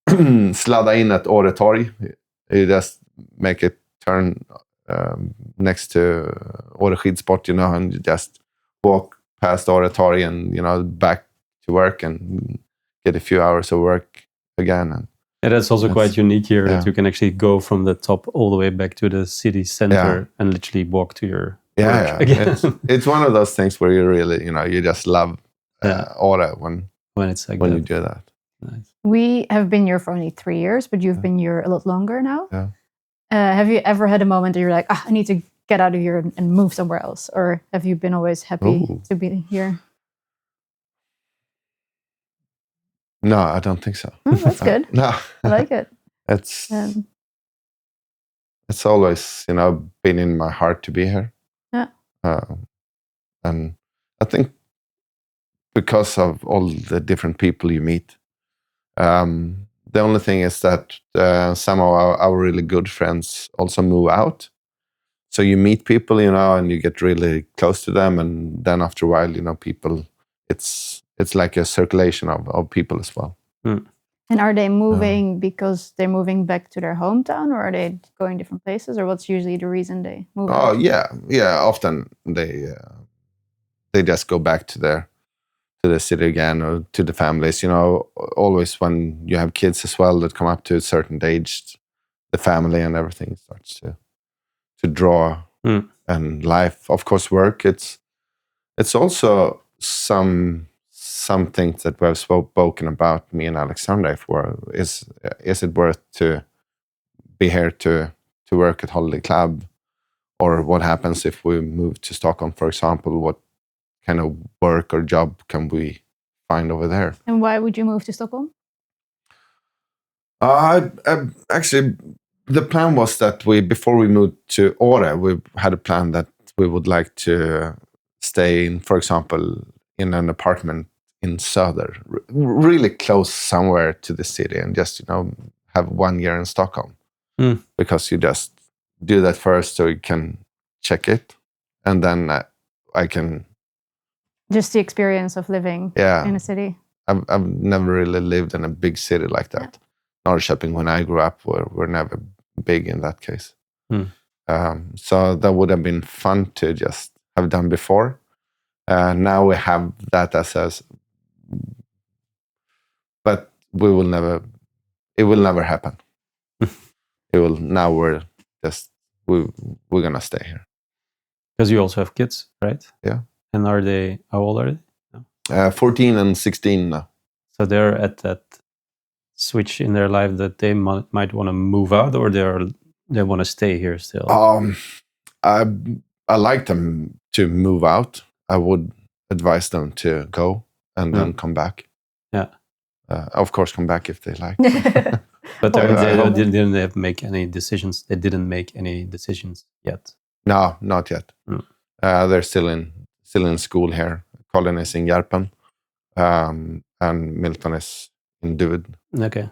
sladda in at Åre Torg. You just make a turn next to Åre Skidsport, and you just walk past Åre Torg and, back to work and get a few hours of work again. And that's also quite unique here, that you can actually go from the top all the way back to the city center and literally walk to your work again. It's one of those things where you really, you just love Åre when it's like when you do that. Nice. We have been here for only 3 years, but you've been here a lot longer now. Yeah. Have you ever had a moment that you're like, I need to get out of here and move somewhere else? Or have you been always happy to be here? No, I don't think so. Oh, that's good. No. I like it. It's always, been in my heart to be here. Yeah. And I think because of all the different people you meet, the only thing is that some of our really good friends also move out. So you meet people, and you get really close to them. And then after a while, people, it's like a circulation of people as well. Mm. And are they moving because they're moving back to their hometown, or are they going different places, or what's usually the reason they move? Oh, yeah. Often they just go back to the city again, or to the families. Always when you have kids as well that come up to a certain age, the family and everything starts to draw. And life, of course, work. It's also some things that we have spoken about, me and Alexandra, is it worth to be here to work at Holiday Club, or what happens if we move to Stockholm, for example? What kind of work or job can we find over there? And why would you move to Stockholm? Actually, the plan was that before we moved to Åre, we had a plan that we would like to stay in, for example, in an apartment in Söder, really close somewhere to the city, and just, have 1 year in Stockholm. Because you just do that first so you can check it. And then I can... Just the experience of living in a city. I've never really lived in a big city like that. Norrköping, when I grew up, were never big in that case. So that would have been fun to just have done before. Now we have that as but it will never happen. Now we're gonna stay here. Because you also have kids, right? Yeah. And how old are they? 14 and 16 now. So they're at that switch in their life that they might want to move out, or they want to stay here still? I like them to move out. I would advise them to go and then come back. Yeah. Of course, come back if they like. But they didn't make any decisions. They didn't make any decisions yet. No, not yet. They're still in school here. Colin is in Järpen, and Milton is in Duved. Okay.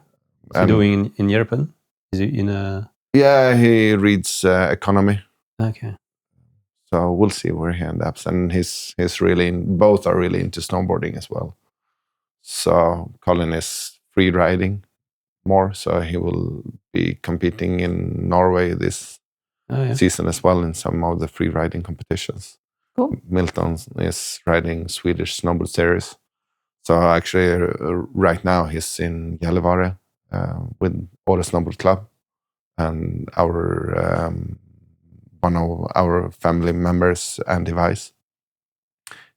So doing in Järpen? Is he in a... Yeah, he reads economy. Okay. So we'll see where he ends up. And he's really both are really into snowboarding as well. So Colin is free riding more, so he will be competing in Norway this season as well in some of the free riding competitions. Cool. Milton is riding Swedish snowboard series. So actually, right now he's in Gällivare with Åre Slalom Club, and one of our family members, Andy Weiss,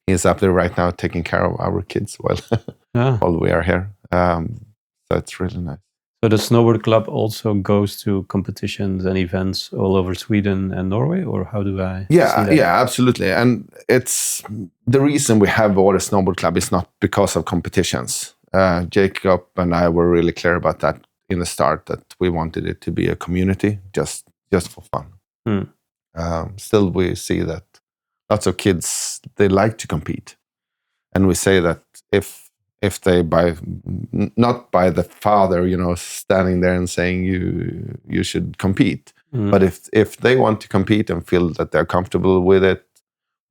he's up there right now taking care of our kids while we are here. So it's really nice. So the Snowboard Club also goes to competitions and events all over Sweden and Norway, or how do I see that? Yeah, absolutely. And it's the reason we have Åre Snowboard Club is not because of competitions. Jacob and I were really clear about that in the start, that we wanted it to be a community, just for fun. Still, we see that lots of kids, they like to compete. And we say that if they not by the father, standing there and saying you should compete, but if they want to compete and feel that they're comfortable with it,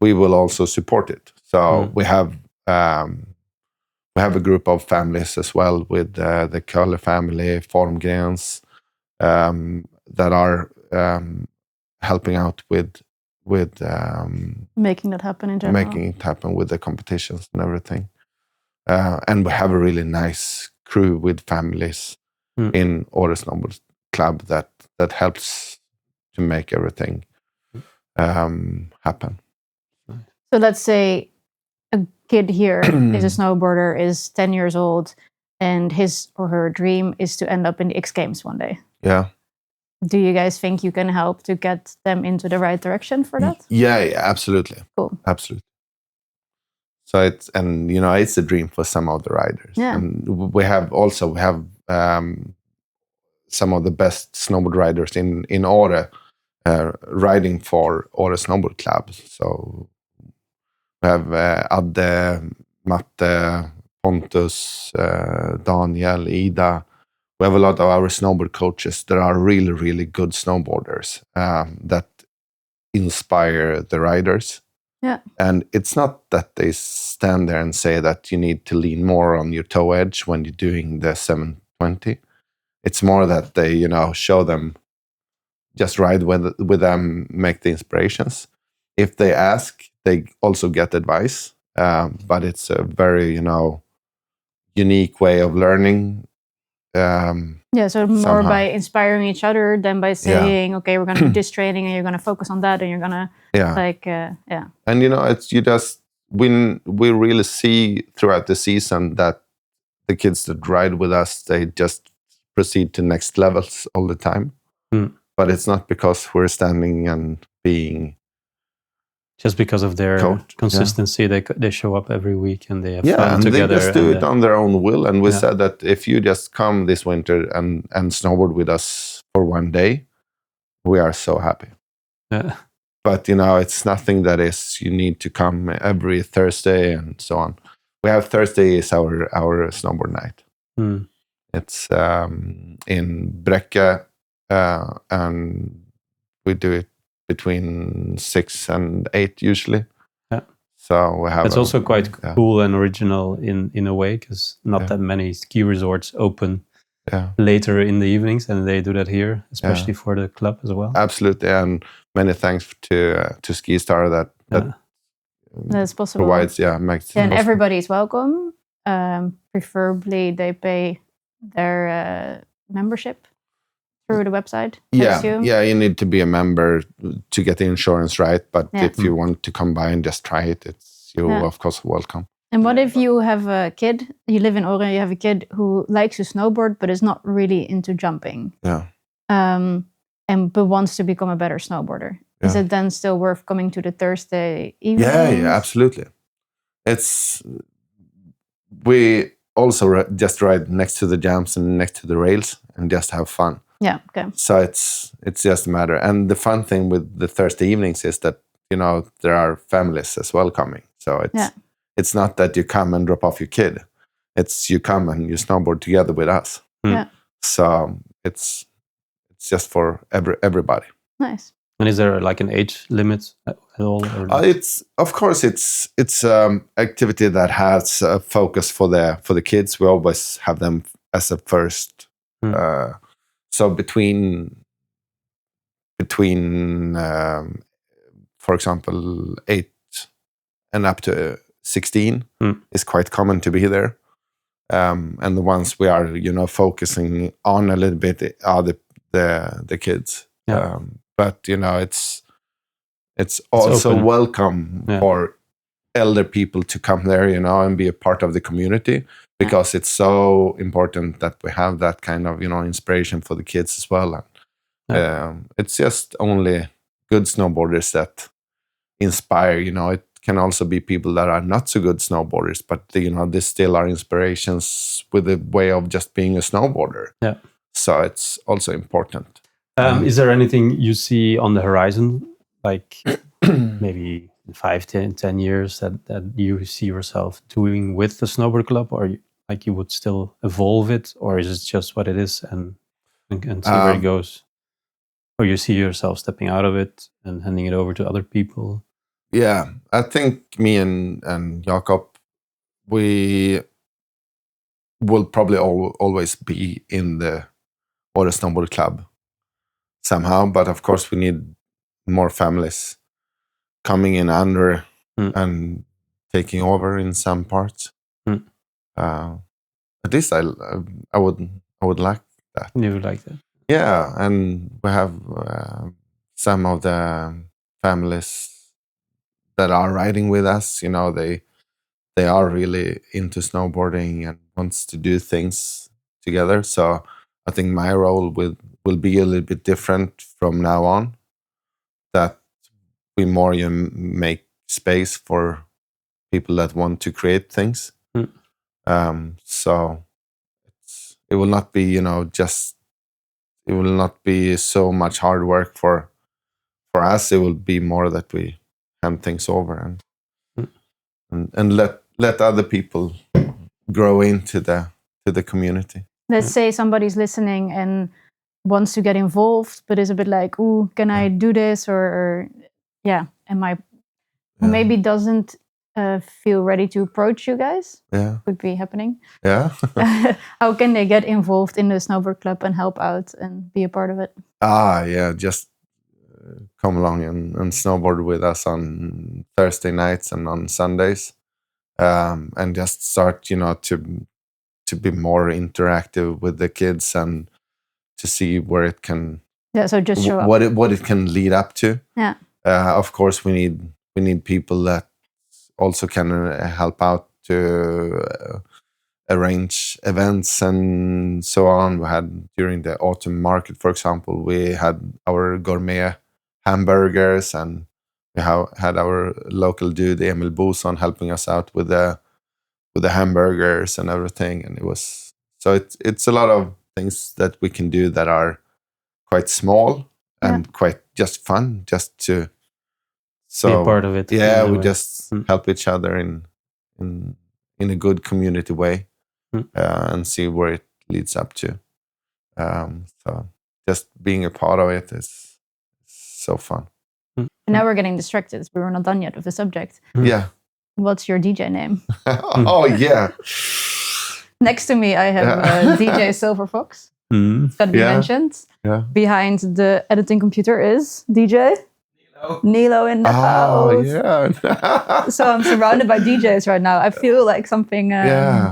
we will also support it. So we have a group of families as well with the Köhler family, Formgrens, that are helping out with making that happen in general. Making it happen with the competitions and everything. And we have a really nice crew with families in Åre Slalom Club that helps to make everything happen. So let's say a kid here is a snowboarder, is 10 years old, and his or her dream is to end up in the X Games one day. Yeah. Do you guys think you can help to get them into the right direction for that? Yeah, absolutely. Cool. Absolutely. So it's a dream for some of the riders. Yeah. And we have some of the best snowboard riders in Åre riding for Åre Slalom Club. So we have Adde, Matte, Pontus, Daniel, Ida. We have a lot of our snowboard coaches that are really, really good snowboarders that inspire the riders. Yeah. And it's not that they stand there and say that you need to lean more on your toe edge when you're doing the 720. It's more that they, show them, just ride with them, make the inspirations. If they ask, they also get advice. But it's a very, unique way of learning. So more somehow. by inspiring each other than by saying, okay, we're going to do this training and you're going to focus on that and you're going to And it's we really see throughout the season that the kids that ride with us, they just proceed to next levels all the time. But it's not because we're standing and being just because of their consistency. They show up every week and they have fun together. Yeah, and they just do it on their own will. And we said that if you just come this winter and snowboard with us for one day, we are so happy. Yeah. But, it's nothing that is you need to come every Thursday and so on. We have Thursday is our snowboard night. It's in Bräcke, and we do it between 6 and 8 usually. Yeah. So we have. It's also quite cool and original in a way, because not that many ski resorts open later in the evenings, and they do that here, especially for the club as well. Absolutely, and many thanks to Ski Star that's possible. Provides, makes and everybody's welcome. Preferably, they pay their membership through the website. You need to be a member to get the insurance right. But if you want to come by and just try it, you're of course welcome. And what if you have a kid? You live in Åre. You have a kid who likes to snowboard but is not really into jumping. Yeah. But wants to become a better snowboarder. Is it then still worth coming to the Thursday evening? Yeah, absolutely. We also just ride next to the jumps and next to the rails and just have fun. Yeah, okay. So it's just a matter. And the fun thing with the Thursday evenings is that, there are families as well coming. So it's not that you come and drop off your kid. It's you come and you snowboard together with us. Yeah. So it's just for everybody. Nice. And is there like an age limit at all? It's activity that has a focus for the kids. We always have them as a first. So between for example 8 and up to 16 is quite common to be there. And the ones we are focusing on a little bit are the kids. Yeah. But it's also open. welcome for elder people to come there, and be a part of the community, because it's so important that we have that kind of inspiration for the kids as well. And it's just only good snowboarders that inspire. It can also be people that are not so good snowboarders, but they still are inspirations with the way of just being a snowboarder. Yeah. So it's also important. Is there anything you see on the horizon, like maybe in 5, 10 years that you see yourself doing with the snowboard club, or like you would still evolve it, or is it just what it is and see where it goes? Or you see yourself stepping out of it and handing it over to other people? Yeah, I think me and Jakob, we will probably always be in the Åre Slalom Club somehow, but of course we need more families coming in under and taking over in some parts. At least I would like that. You would like that? Yeah, and we have some of the families that are riding with us. They are really into snowboarding and wants to do things together. So I think my role with will be a little bit different from now on. That we more make space for people that want to create things. So it will not be, it will not be so much hard work for us. It will be more that we hand things over and let other people grow into the community. Let's say somebody's listening and wants to get involved, but is a bit like, "Ooh, can I do this?" Or maybe doesn't feel ready to approach you guys. Could be happening. How can they get involved in the snowboard club and help out and be a part of it? Just come along and snowboard with us on Thursday nights and on Sundays, and just start, to be more interactive with the kids and to see where it can. So just show up. What it can lead up to. Of course, we need people that also can help out to arrange events and so on. We had during the autumn market, for example, we had our gourmet hamburgers, and we had our local dude Emil Boson helping us out with the hamburgers and everything. And it's a lot of things that we can do that are quite small and quite just fun, just to be a part of it. We just help each other in a good community way, and see where it leads up to. So just being a part of it is so fun. And now we're getting distracted. We were not done yet with the subject. What's your DJ name? Oh yeah. Next to me, I have DJ Silver Fox. It's got to be mentioned. Behind the editing computer is DJ Nilo in the house. So I'm surrounded by DJs right now. I feel like something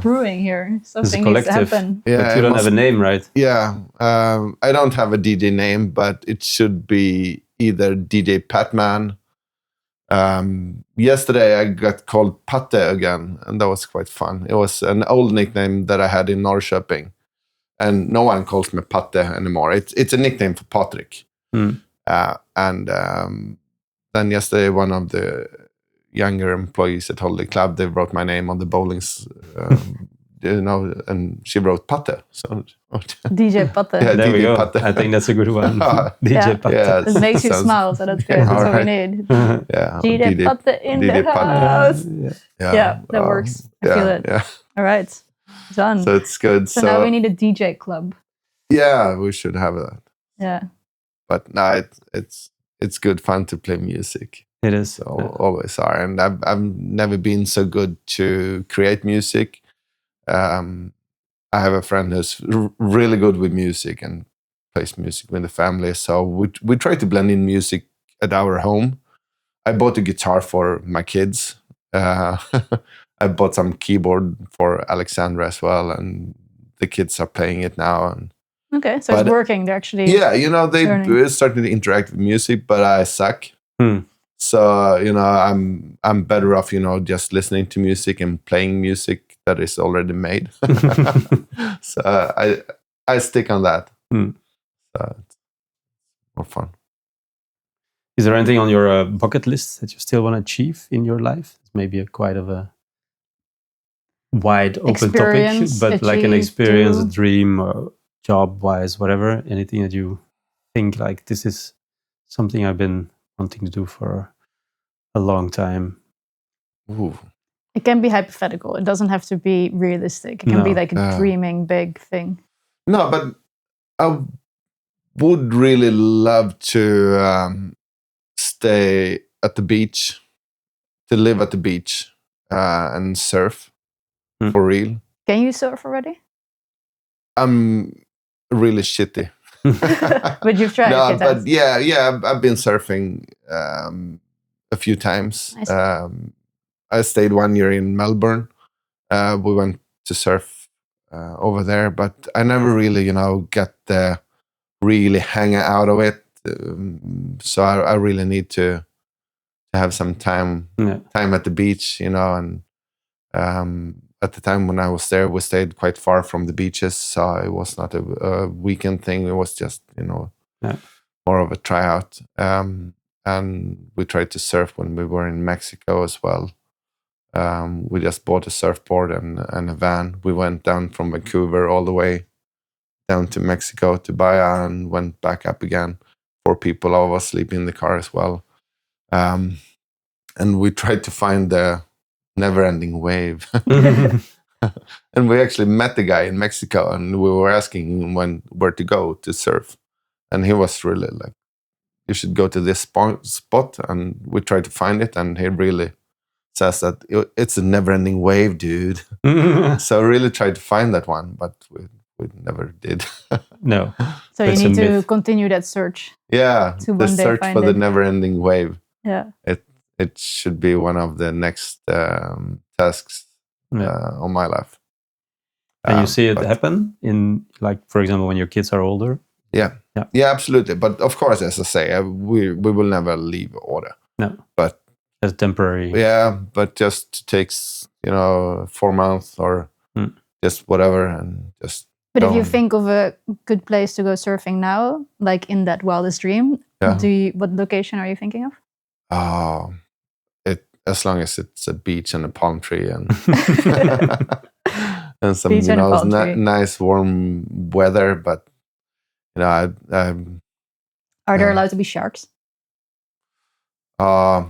brewing here. Something needs to happen. But you don't have a name, right? I don't have a DJ name, but it should be either DJ Patman. Yesterday I got called Patte again, and that was quite fun. It was an old nickname that I had in Norrköping, and no one calls me Patte anymore. It's a nickname for Patrik. Then yesterday, one of the younger employees at Holiday Club, they wrote my name on the bowlings, and she wrote Patte. So DJ Patte. There we go. Patte. I think that's a good one. DJ Patte. It makes you smile, so that's good. That's what we need. DJ Patte in the house. That works. I feel it. All right, done. So it's good. So now we need a DJ club. Yeah, we should have that. Yeah. But no, it's good fun to play music. It is. So always are. And I've never been so good to create music. I have a friend who's really good with music and plays music with the family. So we try to blend in music at our home. I bought a guitar for my kids. I bought some keyboard for Alexandra as well, and the kids are playing it now. Okay, so it's working. They're actually they're starting to interact with music, but I suck. So I'm better off just listening to music and playing music that is already made. So I stick on that. So it's more fun. Is there anything on your bucket list that you still want to achieve in your life? It's maybe quite of a wide open topic, but like an experience, a dream, or job-wise, whatever. Anything that you think like this is something I've been wanting to do for a long time? Ooh. It can be hypothetical. It doesn't have to be realistic. It can be like a dreaming big thing. No, but I would really love to stay at the beach, to live at the beach and surf for real. Can you surf already? I'm really shitty. But you've tried. No, but I've been surfing a few times. Nice. I stayed 1 year in Melbourne. We went to surf over there, but I never really, got the really hang out of it. So I really need to have some time at the beach, and at the time when I was there, we stayed quite far from the beaches, so it was not a weekend thing. It was just, more of a tryout. And we tried to surf when we were in Mexico as well. We just bought a surfboard and a van. We went down from Vancouver all the way down to Mexico to Bahia and went back up again. 4 people, all of us sleeping in the car as well. And we tried to find the never-ending wave. And we actually met the guy in Mexico, and we were asking him where to go to surf. And he was really like, you should go to this spot. And we tried to find it, and he really says that it's a never-ending wave, dude. So I really tried to find that one, but we never did. No. So you need to continue that search. Yeah, the search for the never-ending wave. Yeah. It should be one of the next tasks on my life. And you see it happen in, like, for example, when your kids are older? Yeah, absolutely. But of course, as I say, we will never leave Åre. No. But as temporary. Yeah, but just takes 4 months or just whatever, and just. But if you think of a good place to go surfing now, like in that wildest dream, what location are you thinking of? As long as it's a beach and a palm tree and and some nice warm weather, but are there allowed to be sharks? I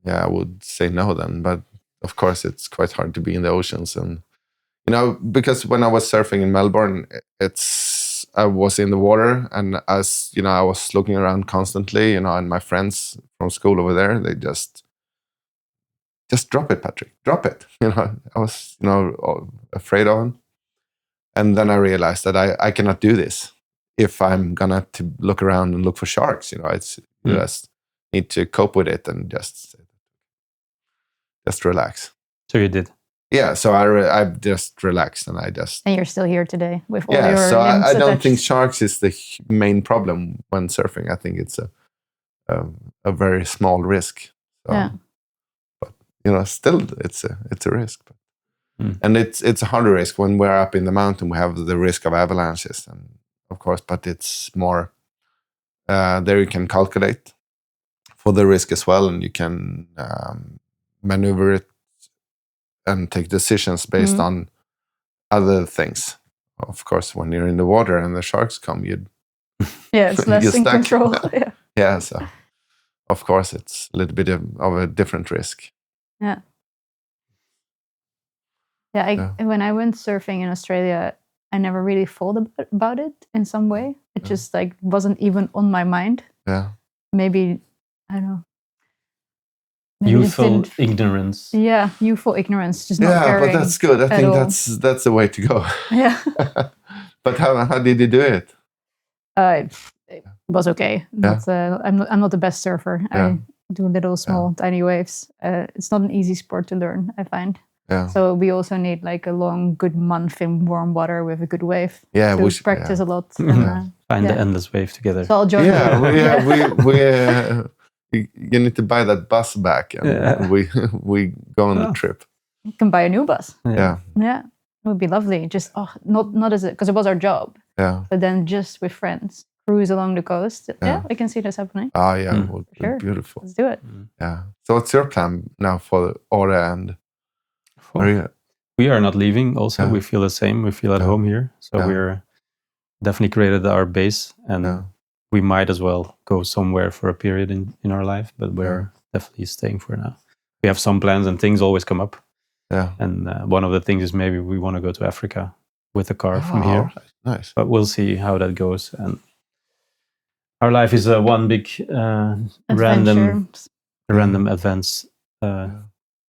would say no then, but of course it's quite hard to be in the oceans, and because when I was surfing in Melbourne, I was in the water, and as I was looking around constantly, and my friends from school over there, they just drop it, Patrik, drop it. I was afraid of him, and then I realized that I cannot do this if I'm gonna to look around and look for sharks. It's you just need to cope with it and just relax. So you did. Yeah, so I just relaxed, and and you're still here today with all your so limbs I don't attached. think sharks is the main problem when surfing. I think it's a very small risk. So, but still it's a risk. And it's a harder risk when we're up in the mountain. We have the risk of avalanches, and of course, but it's more there you can calculate for the risk as well, and you can maneuver it and take decisions based on other things. Of course, when you're in the water and the sharks come, it's less in control. So of course it's a little bit of a different risk. When I went surfing in Australia, I never really thought about it in some way. It just wasn't even on my mind. Maybe I don't know. Youthful ignorance. Yeah, youthful ignorance. Just not caring. But that's good. I think that's the way to go. Yeah. But how did you do it? It was okay. But, I'm not the best surfer. I do little small tiny waves. It's not an easy sport to learn, I find. So we also need a long, good month in warm water with a good wave. We should practice a lot. And, find the endless wave together. So I'll join you need to buy that bus back, and we go on the trip. You can buy a new bus. Yeah, it would be lovely. Just not as because it was our job. But then just with friends, cruise along the coast. I can see this happening. It would be beautiful. Let's do it. Yeah. So what's your plan now for Åre and? We are not leaving. Also, we feel the same. We feel at home here. So we're definitely created our base, and we might as well go somewhere for a period in our life, but we're definitely staying for now. We have some plans, and things always come up. And one of the things is maybe we want to go to Africa with a car from here. Nice. But we'll see how that goes. And our life is one big random advance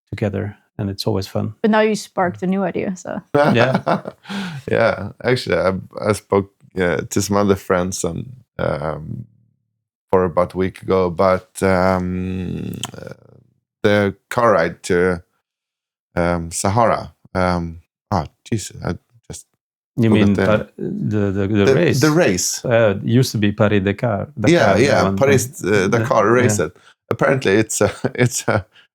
together, and it's always fun. But now you sparked a new idea, so Actually, I spoke to some other friends and for about a week ago about the car ride to Sahara. You mean the race? The race. It used to be Paris-Dakar. Paris-Dakar race. Apparently, it's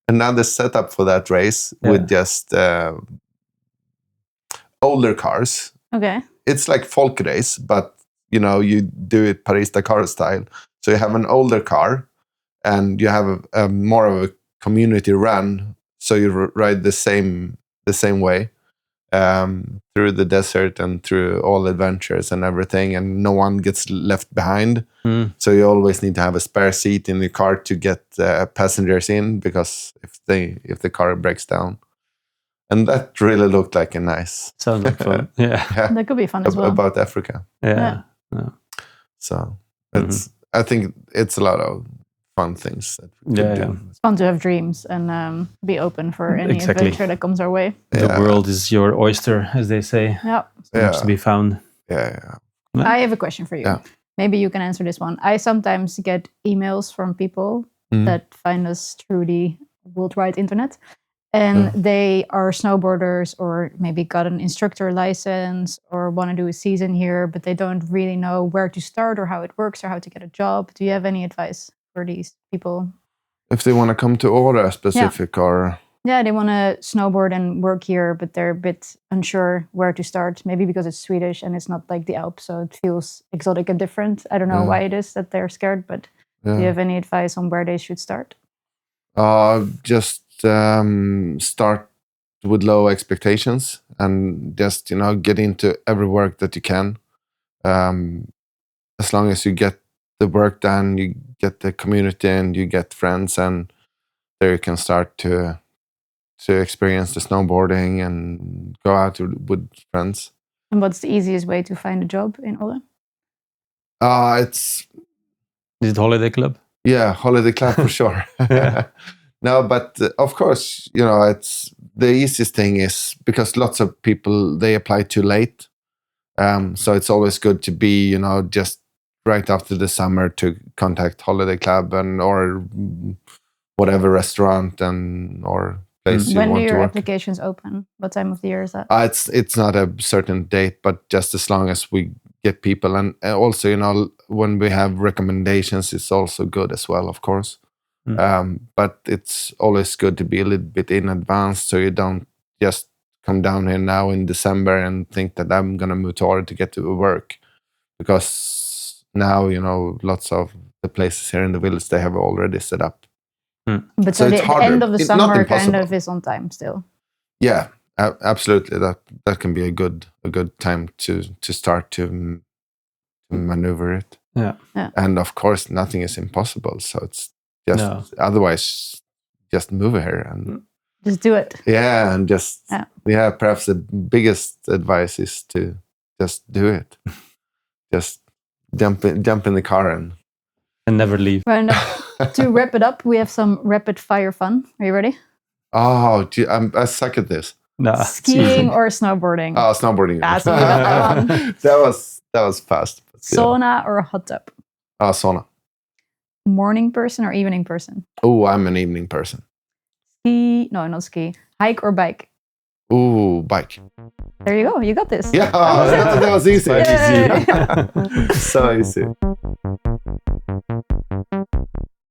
another setup for that race with just older cars. Okay. It's like folk race, but you do it Paris-Dakar style. So you have an older car, and you have a more of a community run. So you ride the same way through the desert and through all adventures and everything, and no one gets left behind. So you always need to have a spare seat in the car to get passengers in, because if the car breaks down. And that really looked like a nice. Sounds like fun. Yeah. That could be fun as well. About Africa. Yeah. So I think it's a lot of fun things that we could do. It's fun to have dreams and be open for any adventure that comes our way. The world is your oyster, as they say. Yeah. So much to be found. Yeah. I have a question for you. Yeah. Maybe you can answer this one. I sometimes get emails from people that find us through the worldwide internet. And they are snowboarders, or maybe got an instructor license, or want to do a season here, but they don't really know where to start or how it works or how to get a job. Do you have any advice for these people? If they want to come to Åre specific or... Yeah, they want to snowboard and work here, but they're a bit unsure where to start. Maybe because it's Swedish and it's not like the Alps, so it feels exotic and different. I don't know why it is that they're scared, but do you have any advice on where they should start? Just start with low expectations and just get into every work that you can. As long as you get the work done, you get the community and you get friends, and there you can start to experience the snowboarding and go out with friends. And what's the easiest way to find a job in Åre? Is it Holiday Club? Yeah, Holiday Club for sure. No, but of course, it's the easiest thing is because lots of people, they apply too late. So it's always good to be, just right after the summer to contact Holiday Club or whatever restaurant or place you want to work. When do your applications open? What time of the year is that? It's not a certain date, but just as long as we get people. And also, when we have recommendations, it's also good as well, of course. But it's always good to be a little bit in advance, so you don't just come down here now in December and think that I'm going to move to Åre to get to work. Because now, lots of the places here in the village, they have already set up. But so the end of the summer kind of is on time still? Yeah, absolutely. That can be a good time to start to maneuver it. Yeah. And of course, nothing is impossible, so it's otherwise, just move here and just do it. Yeah, and just perhaps the biggest advice is to just do it. Just jump in the car and never leave. Well, to wrap it up, we have some rapid fire fun. Are you ready? Oh, I suck at this. Nah, skiing or snowboarding? Oh, snowboarding. That's what we got that one. that was fast. Sauna or a hot tub? Sauna. Morning person or evening person? Oh, I'm an evening person. Ski? No, not ski. Hike or bike? Ooh, bike. There you go. You got this. Yeah, that was easy. So easy. So easy.